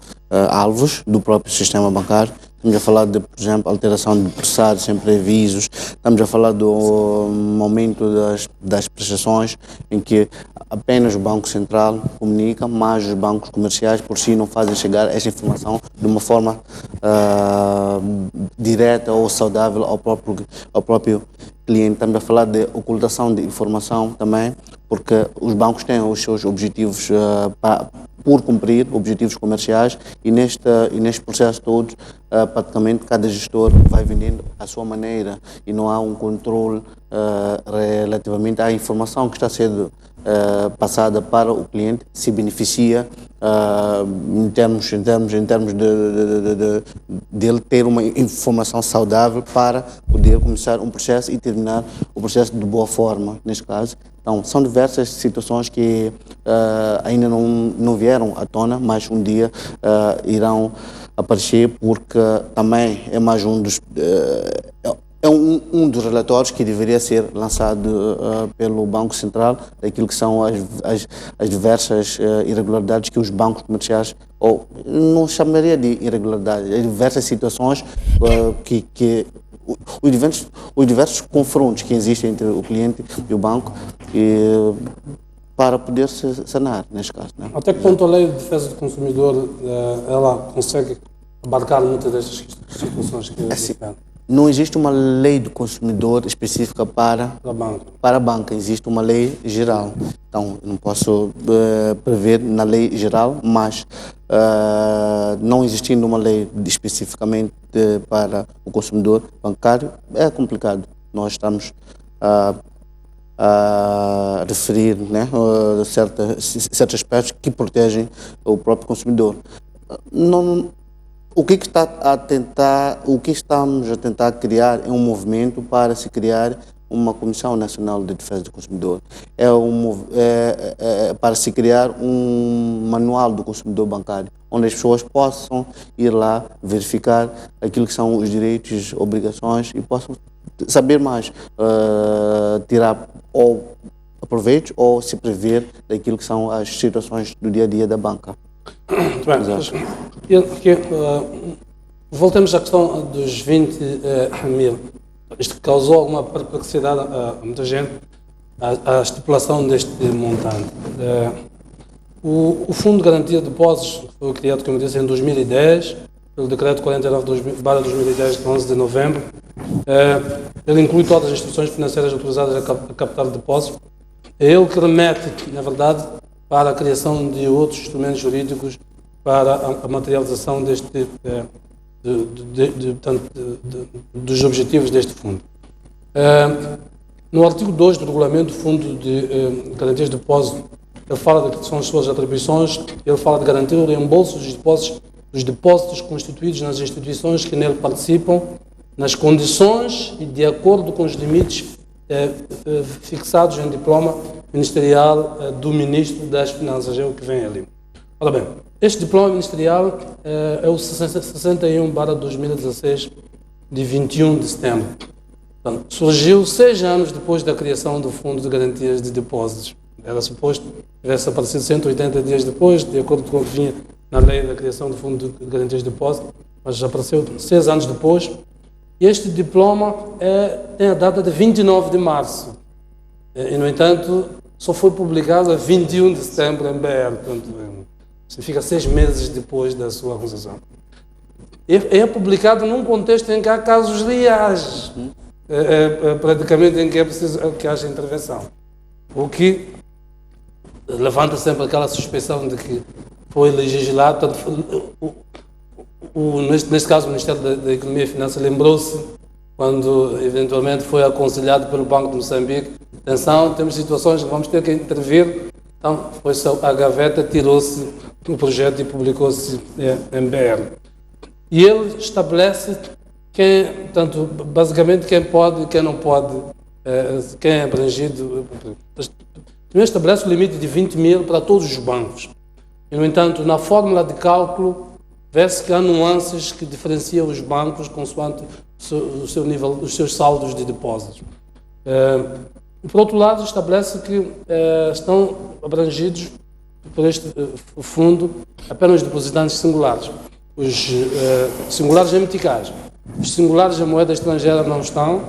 alvos do próprio sistema bancário. Estamos a falar de, por exemplo, alteração de pressários sem preavisos. Estamos a falar do aumento das prestações, em que apenas o Banco Central comunica, mas os bancos comerciais por si não fazem chegar essa informação de uma forma direta ou saudável ao próprio cliente. Estamos a falar de ocultação de informação também, porque os bancos têm os seus objetivos por cumprir, objetivos comerciais, e neste processo todo, praticamente cada gestor vai vendendo à sua maneira e não há um controle relativamente à informação que está sendo passada para o cliente, se beneficia em termos de ele ter uma informação saudável para poder começar um processo e terminar o processo de boa forma, neste caso. Então, são diversas situações que ainda não vieram à tona, mas um dia irão aparecer, porque também é mais um dos um dos relatórios que deveria ser lançado pelo Banco Central, daquilo que são as diversas irregularidades que os bancos comerciais, ou não chamaria de irregularidades, as diversas situações os diversos confrontos que existem entre o cliente e o banco, para poder se sanar, neste caso. Né?
Até que ponto a Lei de Defesa do Consumidor ela consegue abarcar muitas destas situações que
não existe uma lei do consumidor específica para a banca, existe uma lei geral. Então, eu não posso prever na lei geral, mas não existindo uma lei especificamente para o consumidor bancário, é complicado. Nós estamos a referir, né, certos aspectos que protegem o próprio consumidor. O que estamos a tentar criar é um movimento para se criar uma Comissão Nacional de Defesa do Consumidor. Para se criar um manual do consumidor bancário, onde as pessoas possam ir lá verificar aquilo que são os direitos, obrigações e possam saber mais, tirar ou aproveitos ou se prever daquilo que são as situações do dia a dia da banca.
Muito bem. Voltemos à questão dos 20 mil. Isto causou alguma perplexidade a muita gente, a estipulação deste montante. O Fundo de Garantia de Depósitos foi criado, como eu disse, em 2010, pelo Decreto 49/2010, de 11 de novembro. Ele inclui todas as instituições financeiras autorizadas a captar depósitos. É ele que remete, na verdade, para a criação de outros instrumentos jurídicos para a materialização dos objetivos deste fundo. No artigo 2 do regulamento do Fundo de Garantias de Depósito, ele fala de que são as suas atribuições, ele fala de garantir o reembolso dos depósitos constituídos nas instituições que nele participam, nas condições e de acordo com os limites fixados em diploma ministerial do Ministro das Finanças, é o que vem ali. Ora bem, este diploma ministerial é o 61/2016, de 21 de setembro. Portanto, surgiu 6 anos depois da criação do Fundo de Garantias de Depósitos. Era suposto que tivesse aparecido 180 dias depois, de acordo com o que vinha na lei da criação do Fundo de Garantias de Depósitos, mas já apareceu 6 anos depois. Este diploma tem a data de 29 de março. E, no entanto, só foi publicado a 21 de setembro em BR. Portanto, significa 6 meses depois da sua acusação. É publicado num contexto em que há casos reais, praticamente em que é preciso que haja intervenção. O que levanta sempre aquela suspeição de que foi legislado, portanto, neste caso o Ministério da Economia e Finanças lembrou-se, quando eventualmente foi aconselhado pelo Banco de Moçambique, atenção, temos situações que vamos ter que intervir, então foi-se à gaveta, tirou-se o projeto e publicou-se em BR. E ele estabelece portanto, basicamente quem pode e quem não pode, quem é abrangido. Primeiro estabelece o limite de 20 mil para todos os bancos. E, no entanto, na fórmula de cálculo, vê-se que há nuances que diferenciam os bancos consoante o seu nível, os seus saldos de depósitos. Por outro lado, estabelece que estão abrangidos por este fundo apenas os depositantes singulares. Os singulares em meticais. Os singulares em moeda estrangeira não estão,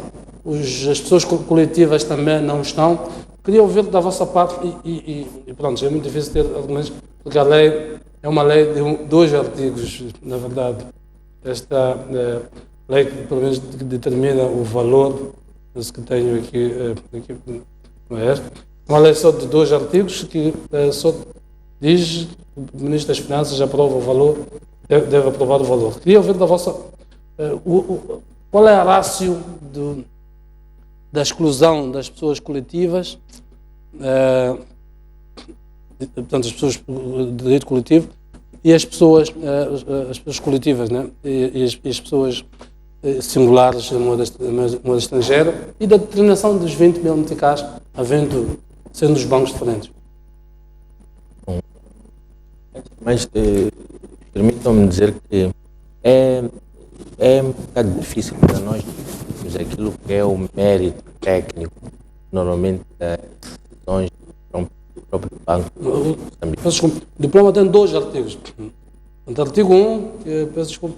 as pessoas coletivas também não estão. Queria ouvir da vossa parte, e pronto, é muito difícil ter argumentos, porque a lei é uma lei de 2 artigos, na verdade. Esta lei que, pelo menos, determina o valor, esse que tenho aqui não é esta. Uma lei só de 2 artigos que só diz que o Ministro das Finanças aprova o valor, deve aprovar o valor. Queria ouvir da vossa... qual é a ratio da exclusão das pessoas coletivas, portanto, as pessoas de direito coletivo e as pessoas coletivas, né? e as pessoas singulares em moeda estrangeira, e da determinação dos 20 mil meticais, sendo os bancos diferentes.
Mas permitam-me dizer que é um bocado difícil para nós vermos aquilo que é o mérito técnico, normalmente das decisões do próprio banco.
Desculpa, o diploma tem 2 artigos. O artigo 1, que peço desculpa,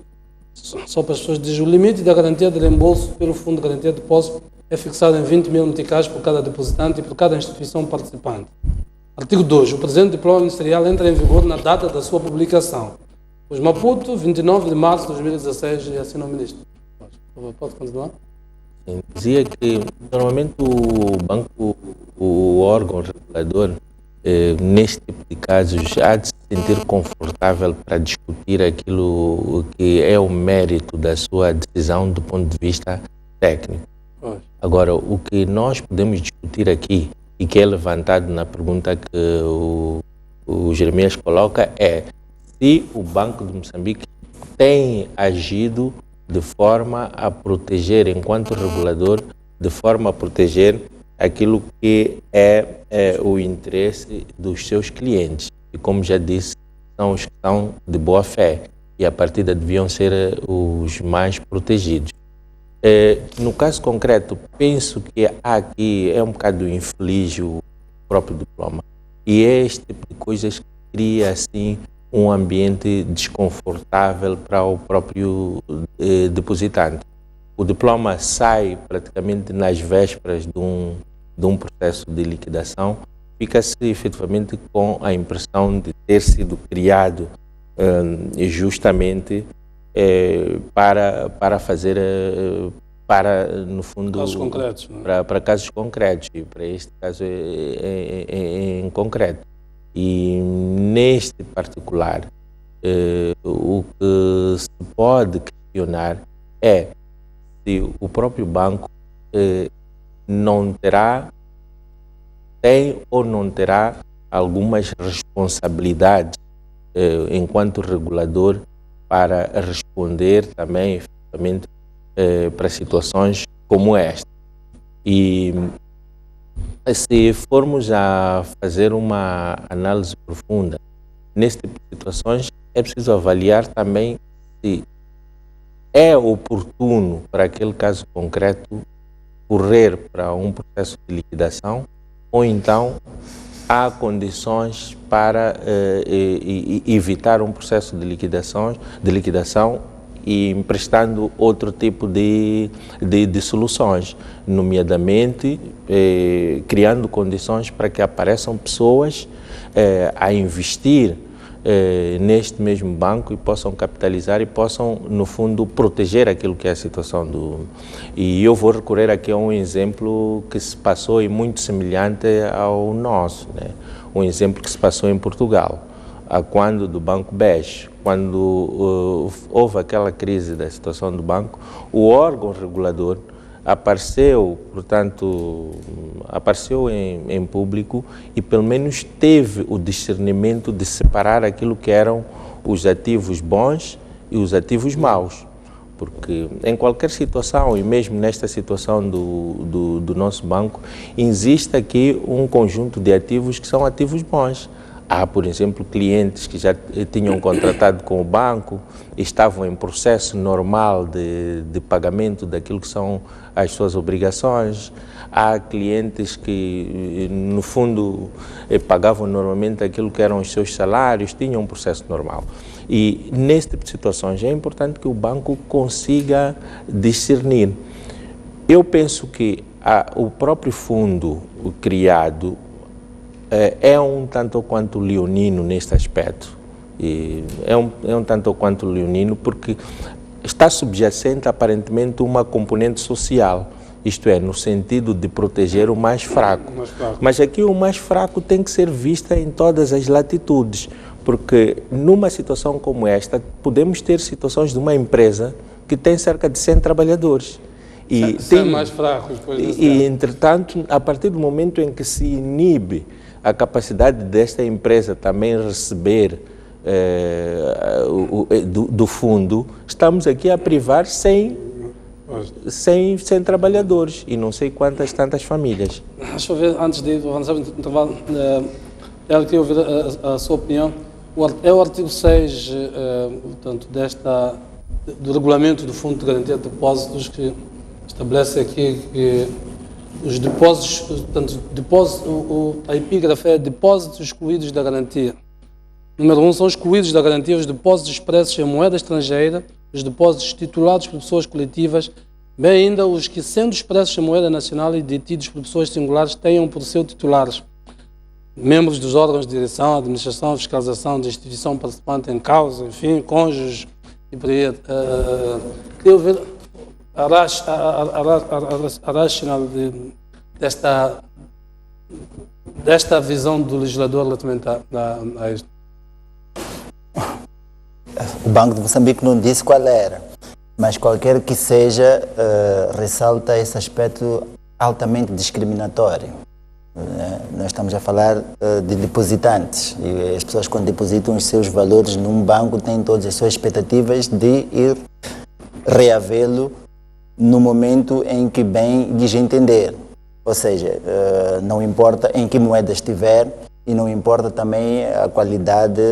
só para as pessoas, diz: o limite da garantia de reembolso pelo Fundo de Garantia de Depósito é fixado em 20 mil meticais por cada depositante e por cada instituição participante. Artigo 2. O presente diploma ministerial entra em vigor na data da sua publicação. Os Maputo, 29 de março de 2016, e assina o Ministro. Pode continuar?
Sim, dizia que normalmente o banco, o órgão regulador, neste tipo de casos, há de se sentir confortável para discutir aquilo que é o mérito da sua decisão do ponto de vista técnico. Agora, o que nós podemos discutir aqui, e que é levantado na pergunta que o Jeremias coloca, é se o Banco de Moçambique tem agido de forma a proteger, enquanto regulador, de forma a proteger aquilo que é o interesse dos seus clientes. E como já disse, são os que estão de boa fé e a partida deviam ser os mais protegidos. No caso concreto, penso que aqui é um bocado infeliz o próprio diploma. E é este tipo de coisas que cria, assim, um ambiente desconfortável para o próprio depositante. O diploma sai praticamente nas vésperas de um processo de liquidação, fica-se efetivamente com a impressão de ter sido criado justamente para fazer, no fundo,
casos concretos,
para casos concretos, e para este caso em concreto. E neste particular, o que se pode questionar é se o próprio banco tem ou não terá algumas responsabilidades enquanto regulador para responder também efetivamente para situações como esta. E se formos a fazer uma análise profunda nesse tipo de situações, é preciso avaliar também se é oportuno para aquele caso concreto correr para um processo de liquidação, ou então há condições para evitar um processo de liquidação e emprestando outro tipo de soluções, nomeadamente criando condições para que apareçam pessoas a investir neste mesmo banco e possam capitalizar e possam, no fundo, proteger aquilo que é a situação do... E eu vou recorrer aqui a um exemplo que se passou e muito semelhante ao nosso, né? Um exemplo que se passou em Portugal, quando do Banco BES, quando houve aquela crise da situação do banco, o órgão regulador apareceu, portanto, apareceu em público e pelo menos teve o discernimento de separar aquilo que eram os ativos bons e os ativos maus. Porque em qualquer situação, e mesmo nesta situação do nosso banco, existe aqui um conjunto de ativos que são ativos bons. Há, por exemplo, clientes que já tinham contratado com o banco, estavam em processo normal de pagamento daquilo que são as suas obrigações. Há clientes que, no fundo, pagavam normalmente aquilo que eram os seus salários, tinham um processo normal. E, nesse tipo de situações, é importante que o banco consiga discernir. Eu penso que o próprio fundo criado é um tanto ou quanto leonino neste aspecto. E é um tanto ou quanto leonino porque está subjacente aparentemente uma componente social, isto é, no sentido de proteger o mais fraco. Mas aqui o mais fraco tem que ser vista em todas as latitudes, porque numa situação como esta podemos ter situações de uma empresa que tem cerca de 100 trabalhadores.
E tem mais fracos depois
e entretanto, a partir do momento em que se inibe a capacidade desta empresa também receber do fundo, estamos aqui a privar 100 trabalhadores e não sei quantas tantas famílias.
Deixa eu ver, antes de avançar no intervalo, eu queria ouvir a sua opinião. É o artigo 6, portanto, do regulamento do Fundo de Garantia de Depósitos que estabelece aqui que os depósitos, portanto, a epígrafe é depósitos excluídos da garantia. Número 1, são excluídos da garantia os depósitos expressos em moeda estrangeira, os depósitos titulados por pessoas coletivas, bem ainda os que, sendo expressos em moeda nacional e detidos por pessoas singulares, tenham por seu titulares membros dos órgãos de direção, administração, fiscalização da instituição participante em causa, enfim, cônjuges e por aí. Queria ver a racional desta visão do legislador relativamente a isto.
O Banco de Moçambique não disse qual era, mas qualquer que seja, ressalta esse aspecto altamente discriminatório. Nós estamos a falar de depositantes e as pessoas, quando depositam os seus valores num banco, têm todas as suas expectativas de ir reavê-lo no momento em que bem lhes entender. Ou seja, não importa em que moeda estiver e não importa também a qualidade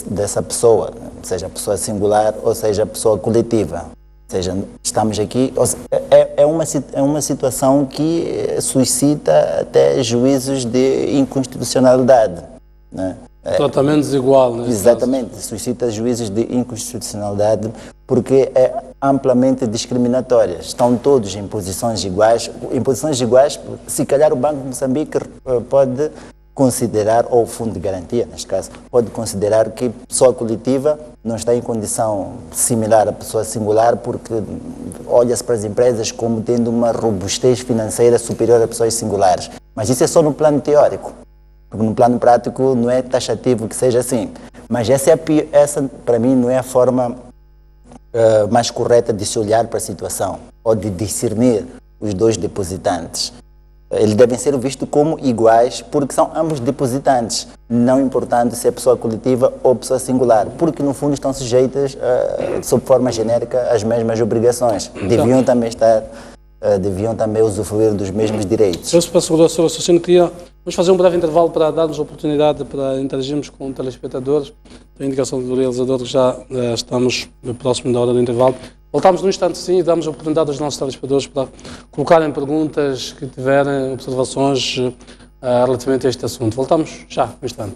dessa pessoa, seja a pessoa singular ou seja a pessoa coletiva. Ou seja, estamos aqui, é uma situação que suscita até juízos de inconstitucionalidade, né?
Tratamento desigual, né?
Exatamente, suscita juízos de inconstitucionalidade porque é amplamente discriminatória. Estão todos em posições iguais. Em posições iguais, se calhar o Banco de Moçambique pode considerar, ou o Fundo de Garantia, neste caso, pode considerar que pessoa coletiva não está em condição similar à pessoa singular porque olha-se para as empresas como tendo uma robustez financeira superior a pessoas singulares. Mas isso é só no plano teórico, porque no plano prático não é taxativo que seja assim. Mas essa para mim, não é a forma mais correta de se olhar para a situação, ou de discernir os dois depositantes. Eles devem ser vistos como iguais, porque são ambos depositantes, não importando se é pessoa coletiva ou pessoa singular, porque no fundo estão sujeitas, sob forma genérica, às mesmas obrigações. Deviam também usufruir dos mesmos direitos.
Eu, para segurar o seu raciocínio, vamos fazer um breve intervalo para darmos a oportunidade para interagirmos com telespectadores. A indicação do realizador que já estamos próximo da hora do intervalo. Voltamos num instante, sim, e damos a oportunidade aos nossos telespectadores para colocarem perguntas que tiverem, observações relativamente a este assunto. Voltamos já, num instante.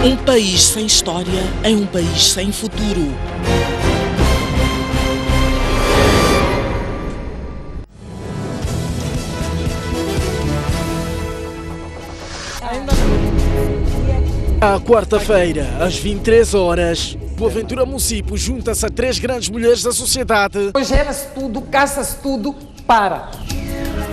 Um país sem história é um país sem futuro. À quarta-feira, às 23 horas, Boaventura Município junta-se a 3 grandes mulheres da sociedade.
Gera-se tudo, caça-se tudo, para.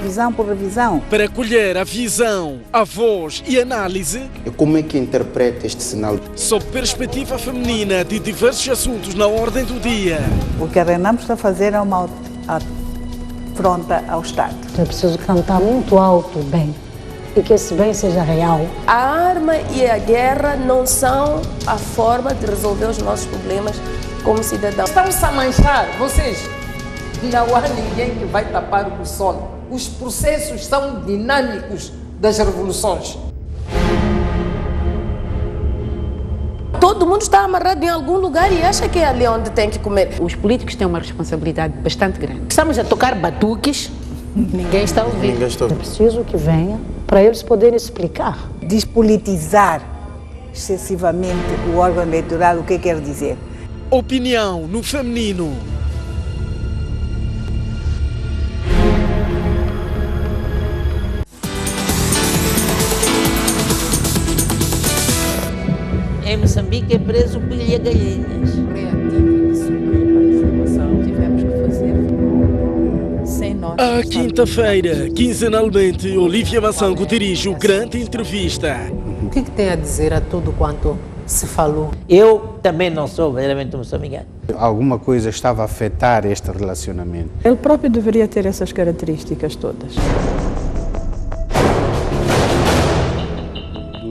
Visão por revisão.
Para colher a visão, a voz e análise.
Como é que interpreta este sinal?
Sob perspectiva feminina de diversos assuntos na ordem do dia.
O que a Renam está a fazer é uma afronta ao Estado.
É preciso cantar muito alto, bem, e que esse bem seja real.
A arma e a guerra não são a forma de resolver os nossos problemas como cidadãos.
Estão-se a manchar, vocês. Não há ninguém que vai tapar o sol. Os processos são dinâmicos das revoluções.
Todo mundo está amarrado em algum lugar e acha que é ali onde tem que comer.
Os políticos têm uma responsabilidade bastante grande.
Estamos a tocar batuques, ninguém está ouvindo.
É preciso que venha para eles poderem explicar.
Despolitizar excessivamente o órgão eleitoral, o que quer dizer?
Opinião no feminino.
Em Moçambique é preso pilha galinhas.
Tivemos que fazer sem nós.
À quinta-feira, quinzenalmente, Olívia Massango dirige o Grande Entrevista.
O que tem a dizer a tudo quanto se falou?
Eu também não sou verdadeiramente moçambicano.
Alguma coisa estava a afetar este relacionamento?
Ele próprio deveria ter essas características todas.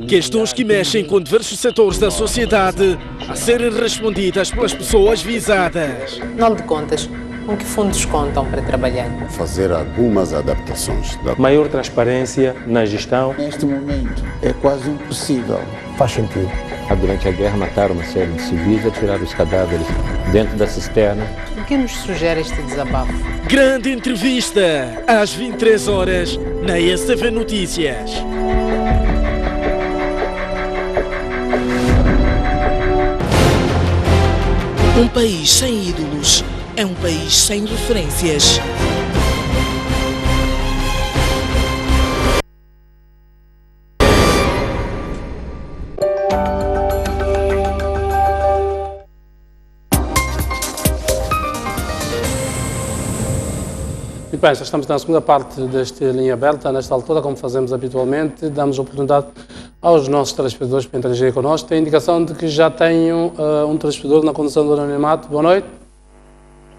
Questões que mexem com diversos setores da sociedade a serem respondidas pelas pessoas visadas.
Afinal de contas, com que fundos contam para trabalhar?
Fazer algumas adaptações.
Maior transparência na gestão.
Neste momento é quase impossível.
Faz sentido. Durante a guerra mataram uma série de civis a tirar os cadáveres dentro da cisterna.
O que nos sugere este desabafo?
Grande Entrevista, às 23 horas, na STV Notícias.
Um país sem ídolos é um país sem referências.
Muito bem, já estamos na segunda parte desta linha aberta. Nesta altura, como fazemos habitualmente, damos oportunidade aos nossos telespectadores para interagirem connosco. Tem indicação de que já tenho um telespectador na condução do anonimato. Boa noite.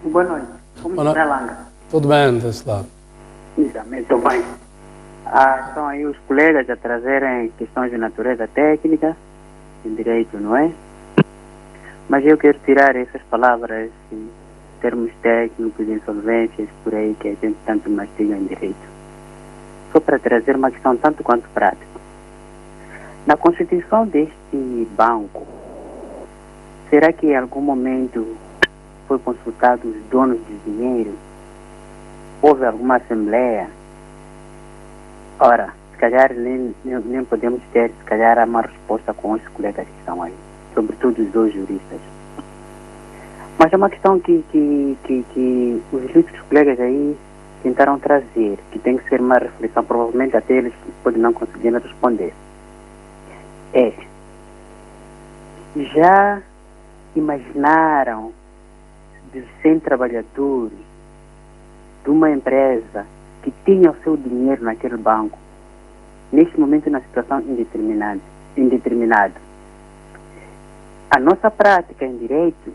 Boa noite. Como está, Langa?
Tudo bem, desse lado.
Exatamente, estou bem. Estão aí os colegas a trazerem questões de natureza técnica, de direito, não é? Mas eu quero tirar essas palavras, termos técnicos, insolvências, por aí que a gente tanto mastiga em direito. Só para trazer uma questão tanto quanto prática. Na constituição deste banco, será que em algum momento foi consultado os donos do dinheiro? Houve alguma assembleia? Ora, se calhar nem podemos ter, se calhar, uma resposta com os colegas que estão aí, sobretudo os dois juristas. Mas é uma questão que os ilustres colegas aí tentaram trazer, que tem que ser uma reflexão, provavelmente até eles podem não conseguir responder. Já imaginaram de 100 trabalhadores de uma empresa que tinha o seu dinheiro naquele banco, neste momento na situação indeterminada? A nossa prática em direito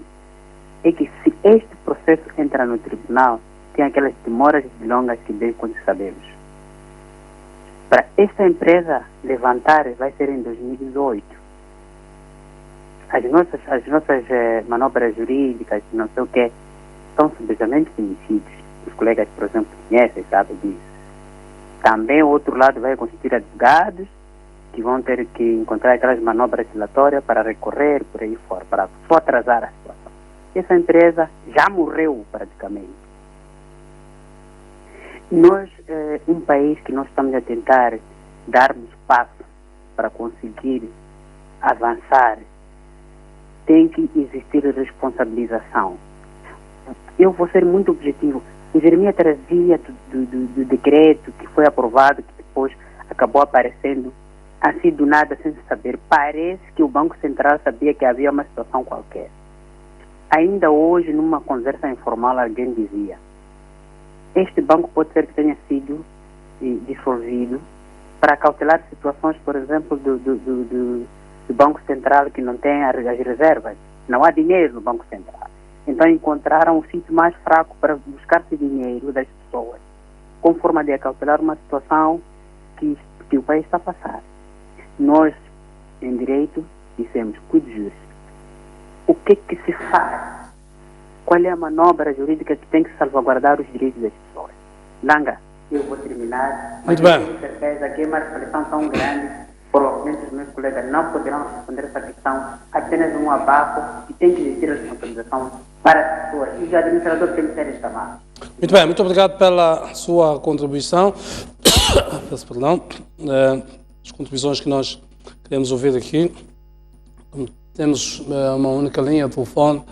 é que se este processo entra no tribunal, tem aquelas demoras longas que bem quando sabemos. Para esta empresa levantar vai ser em 2018. As nossas manobras jurídicas, não sei o que, são simplesmente conhecidas. Os colegas, por exemplo, conhecem, sabem disso. Também o outro lado vai constituir advogados que vão ter que encontrar aquelas manobras dilatórias para recorrer por aí fora, para só atrasar a situação. Essa empresa já morreu praticamente. Nós, um país que nós estamos a tentar darmos passo para conseguir avançar, tem que existir responsabilização. Eu vou ser muito objetivo. O Jeremias trazia do decreto que foi aprovado, que depois acabou aparecendo assim do nada, sem saber. Parece que o Banco Central sabia que havia uma situação qualquer. Ainda hoje, numa conversa informal, alguém dizia: este banco pode ser que tenha sido dissolvido para cautelar situações, por exemplo, do Banco Central, que não tem as reservas. Não há dinheiro no Banco Central. Então encontraram o sítio mais fraco para buscar-se dinheiro das pessoas, com forma de acautelar uma situação que o país está a passar. Nós, em direito, dissemos: quid juris. O que se faz? Qual é a manobra jurídica que tem que salvaguardar os direitos das pessoas? Langa, eu vou terminar.
Muito
mas
bem.
tenho certeza que é uma reflexão tão grande, provavelmente os meus colegas não poderão responder essa questão, apenas um abafo, e tem que existir a responsabilização para as pessoas. E os administradores têm que ser chamados.
Muito bem, muito obrigado pela sua contribuição. Peço perdão. As contribuições que nós queremos ouvir aqui. Temos uma única linha de telefone,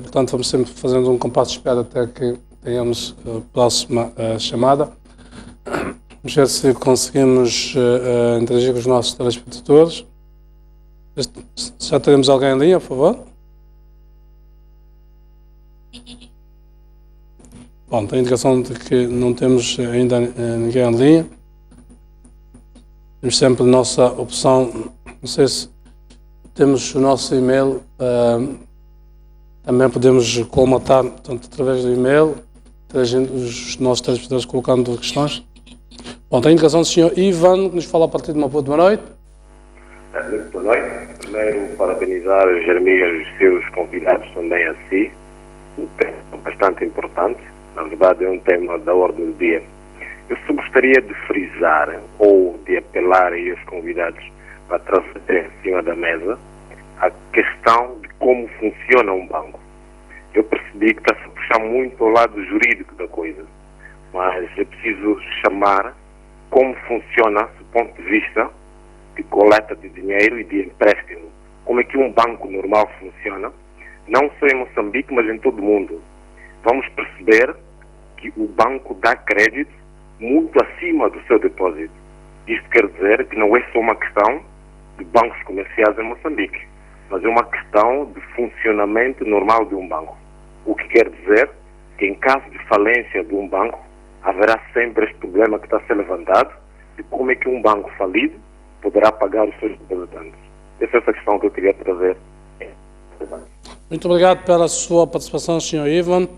portanto vamos sempre fazendo um compasso de espera até que tenhamos a próxima chamada. Vamos ver se conseguimos interagir com os nossos telespectadores. Já teremos alguém em linha, por favor? Bom, tem a indicação de que não temos ainda ninguém em linha. Temos sempre a nossa opção, não sei se temos o nosso e-mail, também podemos colmatar, portanto, através do e-mail, interagindo os nossos telespectadores colocando questões. Bom, tem a indicação do Sr. Ivan, que nos fala a partir de Maputo. Boa noite.
Muito boa noite. Primeiro, parabenizar os Jeremias e os seus convidados também a si. Um tema bastante importante. Na verdade, é um tema da ordem do dia. Eu só gostaria de frisar ou de apelar aí aos convidados para trazer em cima da mesa a questão de como funciona um banco. Eu percebi que está-se a puxar muito ao lado jurídico da coisa, mas é preciso chamar como funciona do ponto de vista de coleta de dinheiro e de empréstimo. Como é que um banco normal funciona, não só em Moçambique, mas em todo o mundo. Vamos perceber que o banco dá crédito muito acima do seu depósito. Isto quer dizer que não é só uma questão de bancos comerciais em Moçambique, mas é uma questão de funcionamento normal de um banco. O que quer dizer que em caso de falência de um banco, haverá sempre este problema que está a ser levantado de como é que um banco falido poderá pagar os seus depositantes. Essa é essa questão que eu queria trazer.
Muito obrigado pela sua participação, Sr. Ivan.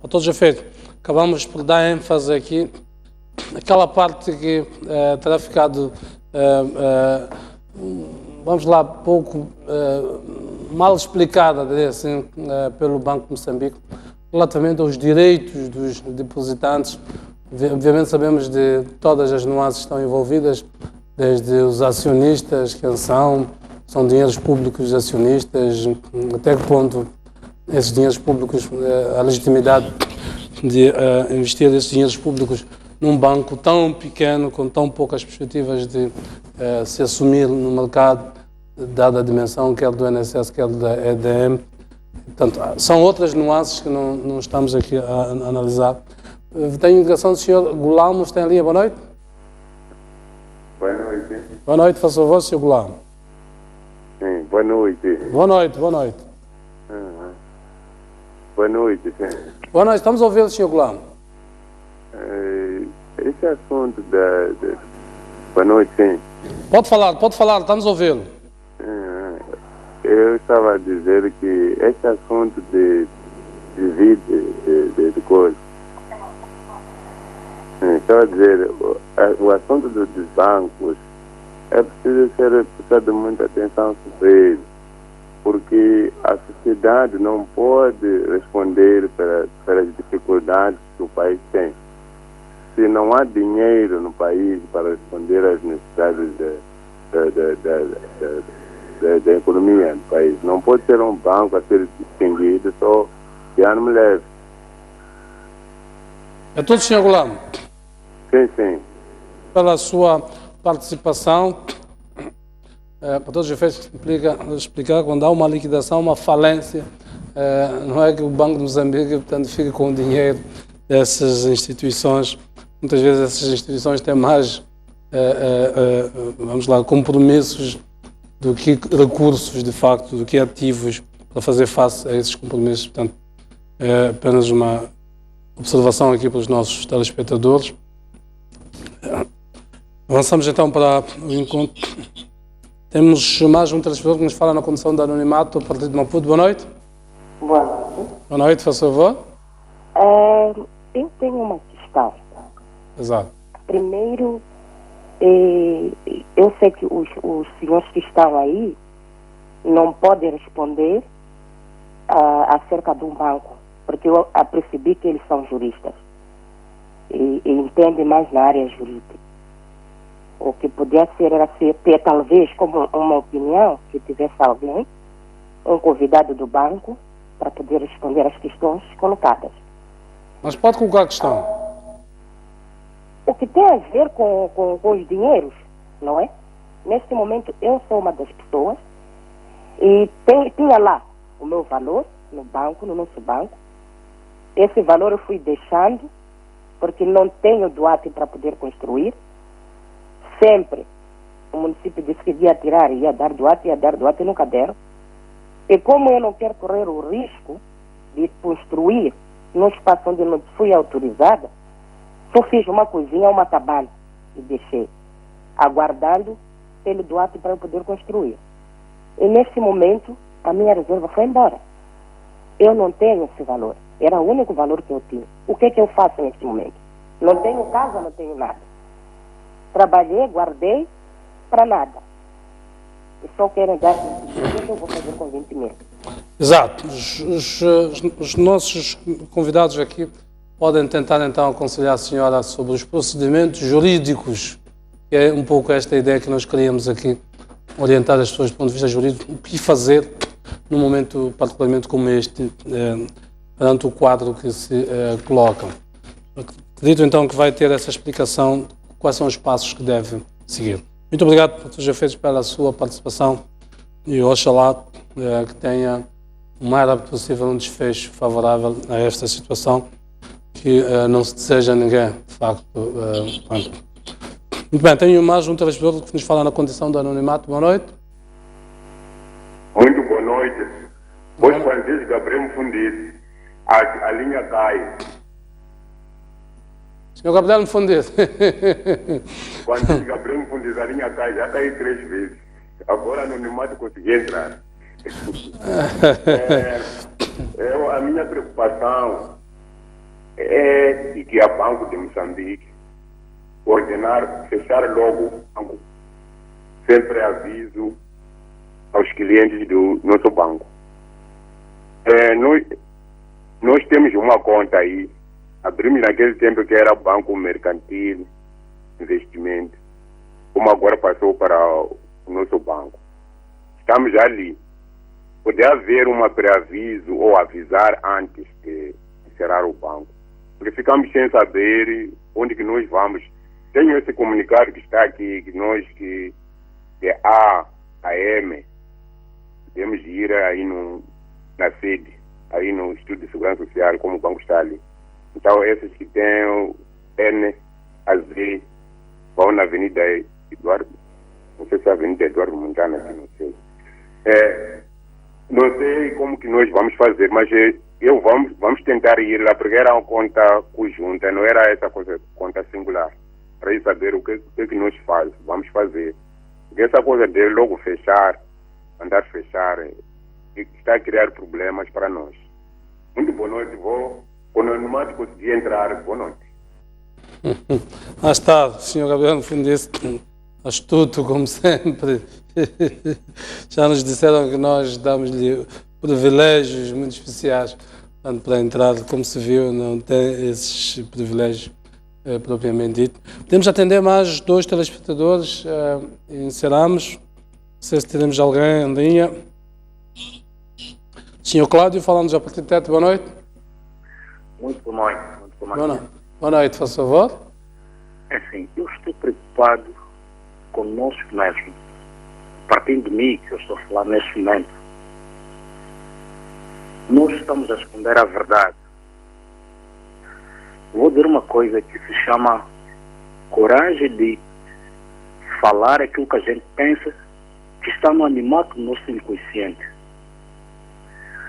A todos os efeitos, acabamos por dar ênfase aqui aquela parte que terá ficado, vamos lá, pouco mal explicada, diria assim, pelo Banco de Moçambique, relativamente aos direitos dos depositantes. Obviamente sabemos de todas as nuances que estão envolvidas, desde os acionistas, quem são dinheiros públicos acionistas, até que ponto esses dinheiros públicos, a legitimidade de investir esses dinheiros públicos num banco tão pequeno, com tão poucas perspectivas de se assumir no mercado, dada a dimensão, quer do INSS, quer da EDM. Portanto, são outras nuances que não estamos aqui a analisar. Tenho indicação do Sr. Gulamo, está em linha. Boa noite.
Boa noite.
Boa noite, faça favor, Sr. Gulamo.
Sim, boa noite.
Boa noite, boa noite.
Boa noite, sim.
Boa noite, estamos a ouvir o Sr. Gulamo.
Esse assunto da... Boa noite, sim.
Pode falar, estamos a ouvi-lo.
Eu estava a dizer que esse assunto de coisa. Estava a dizer, o assunto dos bancos é preciso ser prestado muita atenção sobre ele, porque a sociedade não pode responder pelas dificuldades que o país tem. Se não há dinheiro no país para responder às necessidades da economia do país, não pode ser um banco a ser distinguido só de ânimo leve.
É tudo, Sr. Gulamo?
Sim, sim.
Pela sua participação, para todos os efeitos, explicar quando há uma liquidação, uma falência, não é que o Banco de Moçambique, portanto, fica com o dinheiro dessas instituições. Muitas vezes essas instituições têm mais vamos lá, compromissos do que recursos, de facto, do que ativos para fazer face a esses compromissos. Portanto, é apenas uma observação aqui para os nossos telespectadores. Avançamos então para o encontro. Temos mais um telespectador que nos fala na condição de anonimato a partir de Maputo. Boa noite.
Boa noite.
Boa noite, faz favor.
Eu tenho uma questão.
Exato.
Primeiro, eu sei que os senhores que estão aí não podem responder acerca de um banco, porque eu percebi que eles são juristas e entendem mais na área jurídica. O que podia ser era ter talvez como uma opinião, se tivesse alguém, um convidado do banco, para poder responder às questões colocadas.
Mas pode colocar a questão.
O que tem a ver com os dinheiros, não é? Neste momento, eu sou uma das pessoas e tinha lá o meu valor no banco, no nosso banco. Esse valor eu fui deixando porque não tenho doate para poder construir. Sempre o município disse que ia tirar, ia dar doate e nunca deram. E como eu não quero correr o risco de construir no espaço onde não fui autorizada, só fiz uma cozinha, uma cabana e deixei, aguardando pelo doate para eu poder construir. E nesse momento, a minha reserva foi embora. Eu não tenho esse valor. Era o único valor que eu tinha. O que eu faço nesse momento? Não tenho casa, não tenho nada. Trabalhei, guardei, para nada. Eu só quero dar 20 mil. O que eu vou fazer com 20 mil?
Exato. Os nossos convidados aqui podem tentar então aconselhar a senhora sobre os procedimentos jurídicos, que é um pouco esta ideia que nós queríamos aqui, orientar as pessoas do ponto de vista jurídico, o que fazer num momento particularmente como este, perante o quadro que se coloca. Acredito então que vai ter essa explicação de quais são os passos que deve seguir. Muito obrigado por todos os efeitos pela sua participação e oxalá que tenha o mais rápido possível um desfecho favorável a esta situação, que não se deseja a ninguém, de facto. Muito bem, tenho mais um telespectador que nos fala na condição do anonimato. Boa noite.
Muito boa noite. Hoje, Francisco Gabriel Mfundiz, a linha cai.
Senhor Gabriel Mfundiz.
Francisco Gabriel Mfundiz, a linha cai, já caiu 3 vezes. Agora, anonimato, consegui entrar. A minha preocupação é de que a Banco de Moçambique ordenar fechar logo o banco. Sempre aviso aos clientes do nosso banco. Nós temos uma conta aí, abrimos naquele tempo que era Banco Mercantil Investimento, como agora passou para o nosso banco. Estamos ali. Pode haver um pré-aviso ou avisar antes de encerrar o banco. Porque ficamos sem saber onde que nós vamos. Tenho esse comunicado que está aqui, que é A, M, temos de ir aí na sede, aí no Instituto de Segurança Social, como o banco está ali. Então, esses que têm o N, a Z, vão na Avenida Eduardo, não sei se é a Avenida Eduardo Montana, não sei. Não sei como que nós vamos fazer, mas vamos tentar ir lá, porque era uma conta conjunta, não era essa conta singular, para ir saber o que nós vamos fazer. Porque essa coisa de logo fechar, andar fechar, está a criar problemas para nós. Muito boa noite, quando no mais conseguir entrar, boa noite.
Está, Sr. Gabriel Mfundiz, astuto como sempre. Já nos disseram que nós damos-lhe privilégios muito especiais, portanto, para entrar, como se viu, não tem esses privilégios propriamente dito. Podemos atender mais 2 telespectadores e encerramos. Não sei se teremos alguém em linha. Senhor Cláudio, falamos a partir de Tete, boa noite.
Muito boa noite.
Boa noite. Boa noite, por favor.
É assim, eu estou preocupado conosco mesmo. Partindo de mim, que eu estou a falar neste momento, nós estamos a esconder a verdade. Vou dizer uma coisa que se chama coragem de falar aquilo que a gente pensa, que está no animato do nosso inconsciente.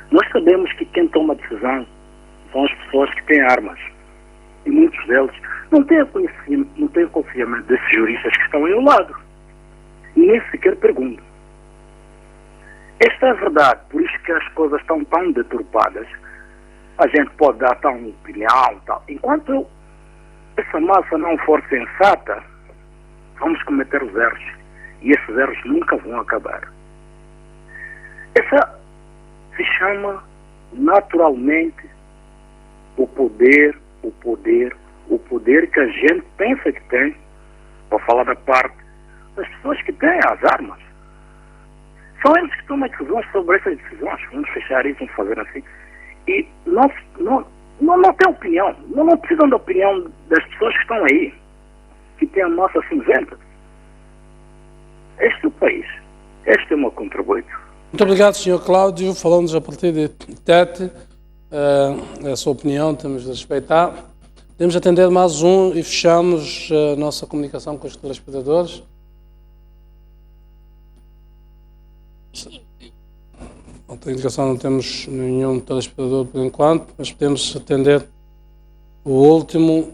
Nós sabemos que quem toma a decisão são as pessoas que têm armas. E muitos deles não têm conhecimento desses juristas que estão aí ao lado. E nem sequer perguntam. Esta é a verdade, por isso que as coisas estão tão deturpadas. A gente pode dar tal opinião, tal. Enquanto essa massa não for sensata, vamos cometer os erros. E esses erros nunca vão acabar. Essa se chama naturalmente o poder que a gente pensa que tem, para falar da parte das pessoas que têm as armas. São eles que tomam decisões sobre essas decisões. Vamos fechar isso, vamos fazer assim. E não tem opinião. Não precisam da opinião das pessoas que estão aí, que têm a massa cinzenta. Este é o país. Este é o meu contributo.
Muito obrigado, Sr. Cláudio. Falamos a partir de Tete. A sua opinião temos de respeitar. Temos atender mais um e fechamos a nossa comunicação com os telespectadores. Outra indicação, não temos nenhum telespectador por enquanto, mas podemos atender o último.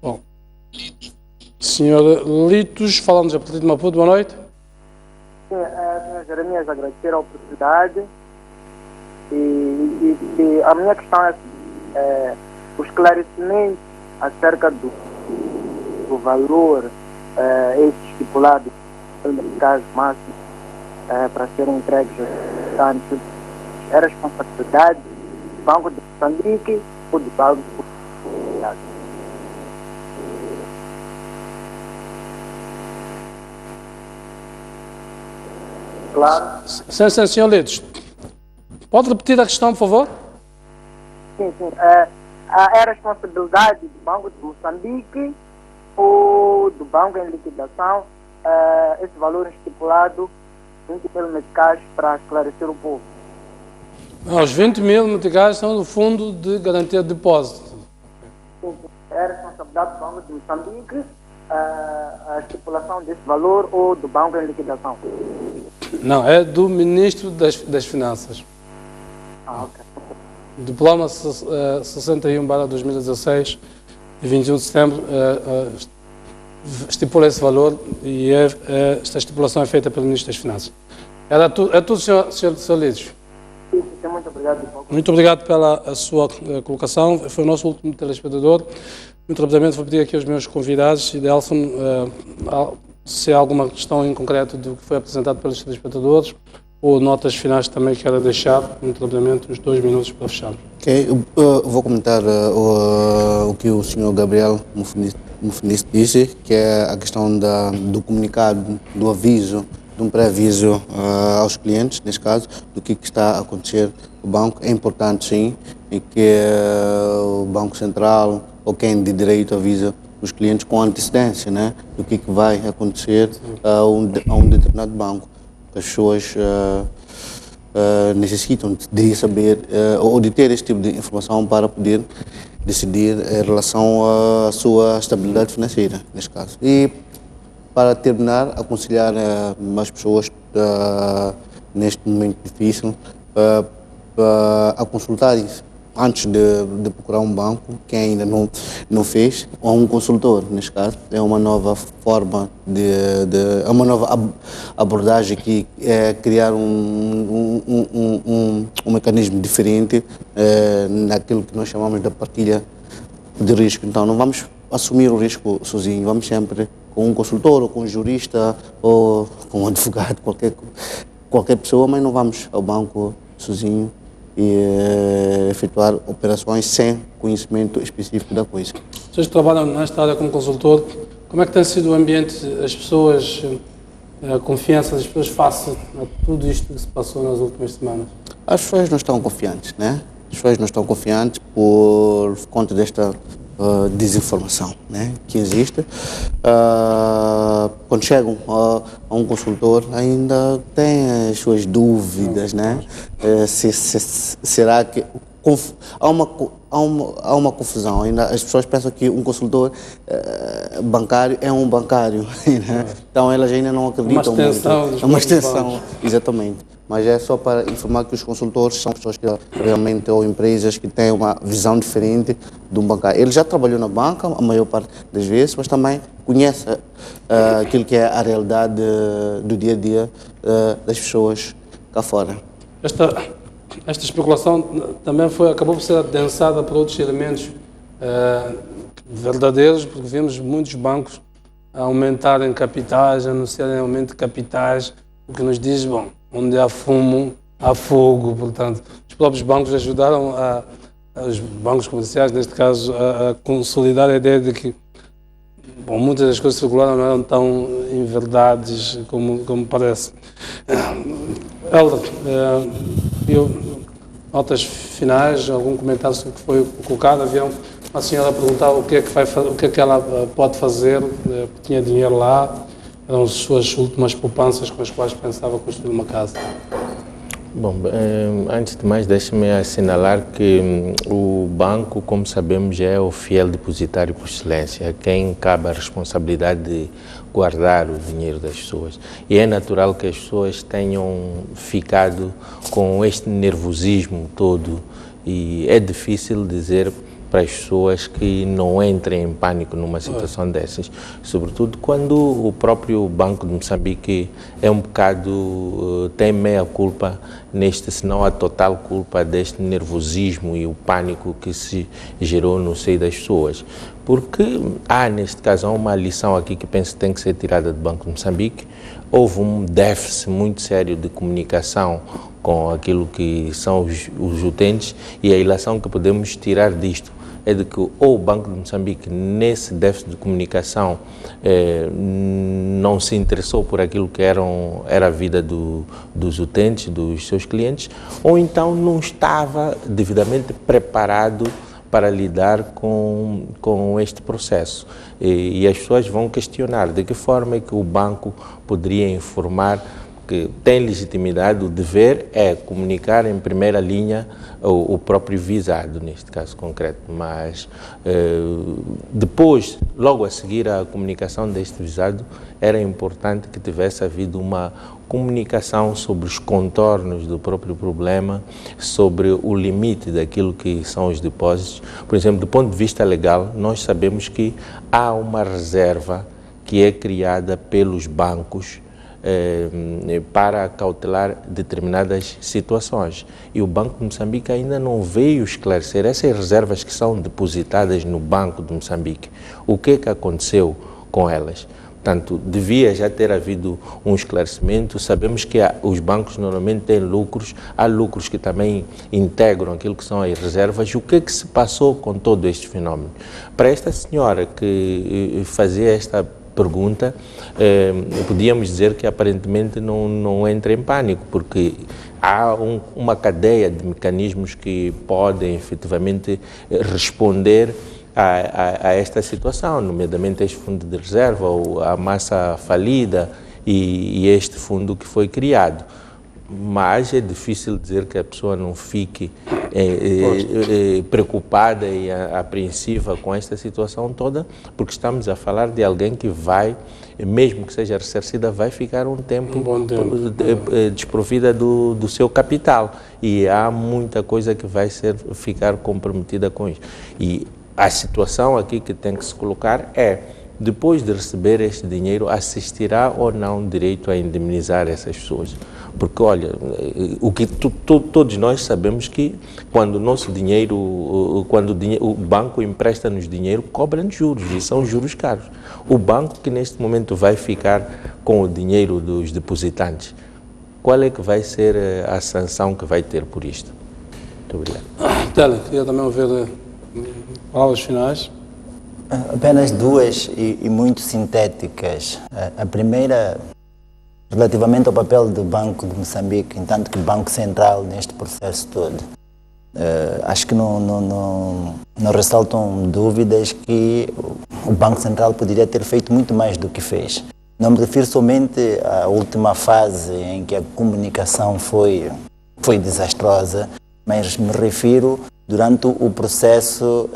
Bom, Senhor Litos, falamos a partir de Maputo, boa noite.
Sim, Sr. Jeremias, agradecer a oportunidade e a minha questão é o esclarecimento acerca do valor estipulado pelo caso máximo para serem entregues aos habitantes. É responsabilidade do Banco de Moçambique ou do Banco de Moçambique? Claro.
Sim, Sr. Litos. Pode repetir a questão, por favor?
Sim. É responsabilidade do Banco de Moçambique ou do banco em liquidação esse valor estipulado 20 mil meticais para esclarecer o povo?
Os 20 mil meticais são do Fundo de Garantia de Depósito.
Sim. É responsabilidade do Banco de Moçambique a estipulação desse valor ou do banco em liquidação?
Não, é do Ministro das Finanças.
Ok.
Diploma 61/2016, de 21 de setembro, estipula esse valor e esta estipulação é feita pelo Ministro das Finanças. É tudo, Sr. Litos.
Sim, muito obrigado.
Muito obrigado pela sua colocação. Foi o nosso último telespectador. Muito rapidamente vou pedir aqui aos meus convidados, e Delson, se há alguma questão em concreto do que foi apresentado pelos telespectadores, ou notas finais também quero deixar, muito rapidamente, uns 2 minutos para fechar.
Ok, vou comentar o que o Sr. Gabriel Mufnis disse, que é a questão do comunicado, do aviso, de um pré-aviso aos clientes, neste caso, do que está a acontecer no banco. É importante, sim, e que o Banco Central ou quem de direito avisa os clientes com antecedência, né, do que vai acontecer a um determinado banco. As pessoas necessitam de saber ou de ter esse tipo de informação para poder decidir em relação à sua estabilidade financeira, neste caso. E, para terminar, aconselhar as pessoas neste momento difícil a consultarem antes de procurar um banco, quem ainda não fez, ou um consultor, neste caso. É uma nova forma é uma nova abordagem que é criar um mecanismo diferente naquilo que nós chamamos de partilha de risco. Então, não vamos assumir o risco sozinho, vamos sempre com um consultor, ou com um jurista, ou com um advogado, qualquer pessoa, mas não vamos ao banco sozinho e efetuar operações sem conhecimento específico da coisa.
Vocês trabalham nesta área como consultor, como é que tem sido o ambiente, as pessoas, a confiança das pessoas face a tudo isto que se passou nas últimas semanas?
As pessoas não estão confiantes, né? As pessoas não estão confiantes por conta desta desinformação, né, que existe. Quando chegam a um consultor, ainda tem as suas dúvidas, né? Será que há uma confusão? Ainda as pessoas pensam que um consultor bancário é um bancário, né? Então elas ainda não acreditam muito. É uma extensão, exatamente. Mas é só para informar que os consultores são pessoas que realmente, ou empresas que têm uma visão diferente de um bancário. Ele já trabalhou na banca a maior parte das vezes, mas também conhece aquilo que é a realidade do dia a dia das pessoas cá fora.
Esta especulação também acabou por ser adensada por outros elementos verdadeiros, porque vimos muitos bancos aumentarem capitais, anunciarem aumento de capitais, o que nos diz, bom, onde há fumo, há fogo. Portanto, os próprios bancos ajudaram os bancos comerciais, neste caso, a consolidar a ideia de que, bom, muitas das coisas que circularam não eram tão inverdades como parece. Helder, notas finais, algum comentário sobre o que foi colocado? Havia uma senhora a perguntar o que é que ela pode fazer, tinha dinheiro lá, eram as suas últimas poupanças com as quais pensava construir uma casa.
Bom, antes de mais, deixe-me assinalar que o banco, como sabemos, é o fiel depositário por excelência, a quem cabe a responsabilidade de guardar o dinheiro das pessoas. E é natural que as pessoas tenham ficado com este nervosismo todo, e é difícil dizer para as pessoas que não entrem em pânico numa situação dessas, sobretudo quando o próprio Banco de Moçambique é um bocado, tem meia culpa neste, se não a total culpa deste nervosismo e o pânico que se gerou no seio das pessoas. Porque há, neste caso, uma lição aqui que penso que tem que ser tirada do Banco de Moçambique. Houve um déficit muito sério de comunicação com aquilo que são os utentes, e a ilação que podemos tirar disto é de que ou o Banco de Moçambique, nesse déficit de comunicação, não se interessou por aquilo que era a vida dos utentes, dos seus clientes, ou então não estava devidamente preparado para lidar com este processo. E as pessoas vão questionar de que forma é que o banco poderia informar, que tem legitimidade, o dever é comunicar em primeira linha o próprio visado, neste caso concreto, mas depois, logo a seguir à comunicação deste visado, era importante que tivesse havido uma comunicação sobre os contornos do próprio problema, sobre o limite daquilo que são os depósitos. Por exemplo, do ponto de vista legal, nós sabemos que há uma reserva que é criada pelos bancos para cautelar determinadas situações. E o Banco de Moçambique ainda não veio esclarecer essas reservas que são depositadas no Banco de Moçambique. O que é que aconteceu com elas? Portanto, devia já ter havido um esclarecimento. Sabemos que os bancos normalmente têm lucros, há lucros que também integram aquilo que são as reservas. O que é que se passou com todo este fenómeno? Para esta senhora que fazia esta pergunta, podíamos dizer que aparentemente não entra em pânico, porque há uma cadeia de mecanismos que podem efetivamente responder a esta situação, nomeadamente este fundo de reserva, ou a massa falida e este fundo que foi criado. Mas é difícil dizer que a pessoa não fique preocupada e apreensiva com esta situação toda, porque estamos a falar de alguém que vai, mesmo que seja ressarcida, vai ficar um tempo desprovida do seu capital, e há muita coisa que vai ficar comprometida com isso. E a situação aqui que tem que se colocar é, depois de receber este dinheiro, assistirá ou não direito a indemnizar essas pessoas? Porque, olha, o que todos nós sabemos que quando o nosso dinheiro, o banco empresta-nos dinheiro, cobra-nos juros, e são juros caros. O banco que neste momento vai ficar com o dinheiro dos depositantes, qual é que vai ser a sanção que vai ter por isto? Muito obrigado.
Tela, queria também ouvir palavras finais.
Apenas duas e muito sintéticas. A primeira, relativamente ao papel do Banco de Moçambique, entanto que Banco Central neste processo todo. Acho que não ressaltam dúvidas que o Banco Central poderia ter feito muito mais do que fez. Não me refiro somente à última fase em que a comunicação foi desastrosa, mas me refiro durante o processo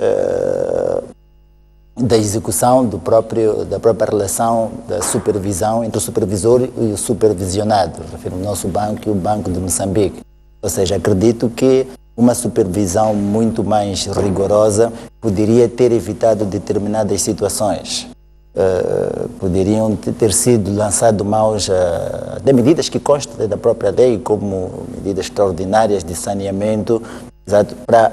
da execução da própria relação da supervisão entre o supervisor e o supervisionado. Refiro ao nosso banco e o Banco de Moçambique. Ou seja, acredito que uma supervisão muito mais rigorosa poderia ter evitado determinadas situações. Poderiam ter sido lançado mãos de medidas que constam da própria lei, como medidas extraordinárias de saneamento, para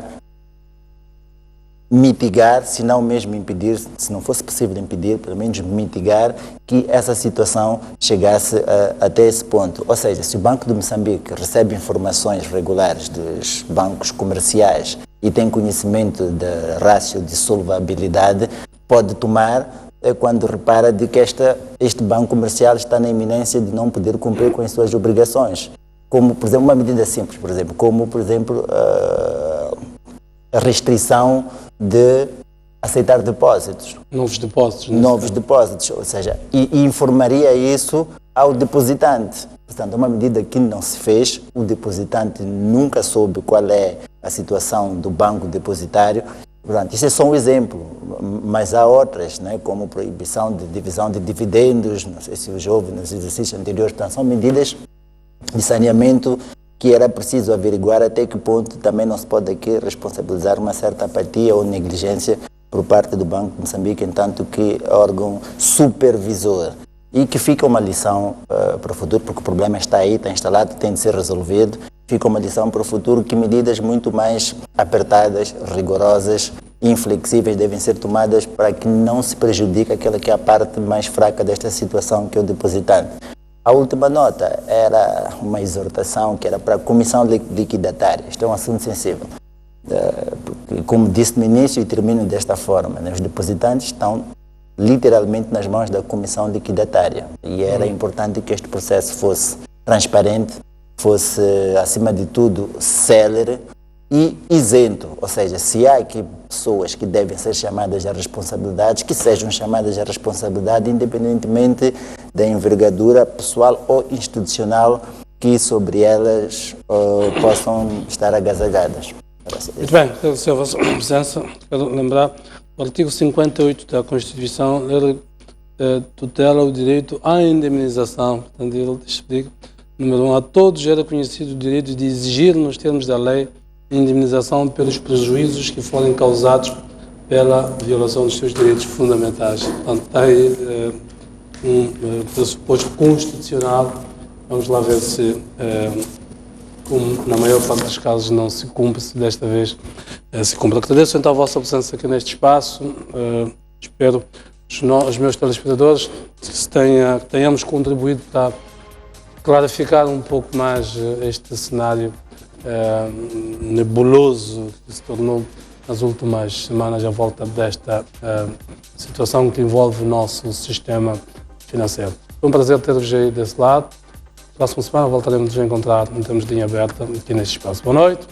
mitigar, se não mesmo impedir, se não fosse possível impedir, pelo menos mitigar que essa situação chegasse até esse ponto. Ou seja, se o Banco de Moçambique recebe informações regulares dos bancos comerciais e tem conhecimento da ratio de solvabilidade, pode tomar quando repara de que este banco comercial está na iminência de não poder cumprir com as suas obrigações. Como, por exemplo, uma medida simples, a restrição de aceitar depósitos.
Novos depósitos.
Novos depósitos, ou seja, e informaria isso ao depositante. Portanto, é uma medida que não se fez, o depositante nunca soube qual é a situação do banco depositário. Portanto, isso é só um exemplo, mas há outras, né, como proibição de divisão de dividendos, não sei se os houve nos exercícios anteriores, portanto, são medidas de saneamento que era preciso averiguar até que ponto também não se pode aqui responsabilizar uma certa apatia ou negligência por parte do Banco de Moçambique, entanto que órgão supervisor. E que fica uma lição para o futuro, porque o problema está aí, está instalado, tem de ser resolvido. Fica uma lição para o futuro que medidas muito mais apertadas, rigorosas, inflexíveis devem ser tomadas para que não se prejudique aquela que é a parte mais fraca desta situação, que é o depositante. A última nota era uma exortação que era para a Comissão Liquidatária. Isto é um assunto sensível. Porque, como disse no início e termino desta forma, né, os depositantes estão literalmente nas mãos da Comissão Liquidatária. E era importante que este processo fosse transparente, fosse, acima de tudo, célere e isento. Ou seja, se há aqui pessoas que devem ser chamadas à responsabilidade, que sejam chamadas à responsabilidade, independentemente da envergadura pessoal ou institucional que sobre elas possam estar agasalhadas.
Muito bem, agradecer a vossa presença. Quero lembrar, o artigo 58 da Constituição, ele tutela o direito à indemnização. Portanto, ele explica, número 1, a todos era conhecido o direito de exigir, nos termos da lei, indemnização pelos prejuízos que forem causados pela violação dos seus direitos fundamentais. Portanto, está aí um pressuposto constitucional. Vamos lá ver se, como na maior parte dos casos não se cumpre, se desta vez se cumpre. Agradeço então a vossa presença aqui neste espaço. Espero os meus telespectadores que tenhamos contribuído para clarificar um pouco mais este cenário nebuloso que se tornou nas últimas semanas à volta desta situação que envolve o nosso sistema financeiro. Foi um prazer ter-vos aí desse lado. Próxima semana voltaremos a nos encontrar em termos de linha aberta aqui neste espaço. Boa noite.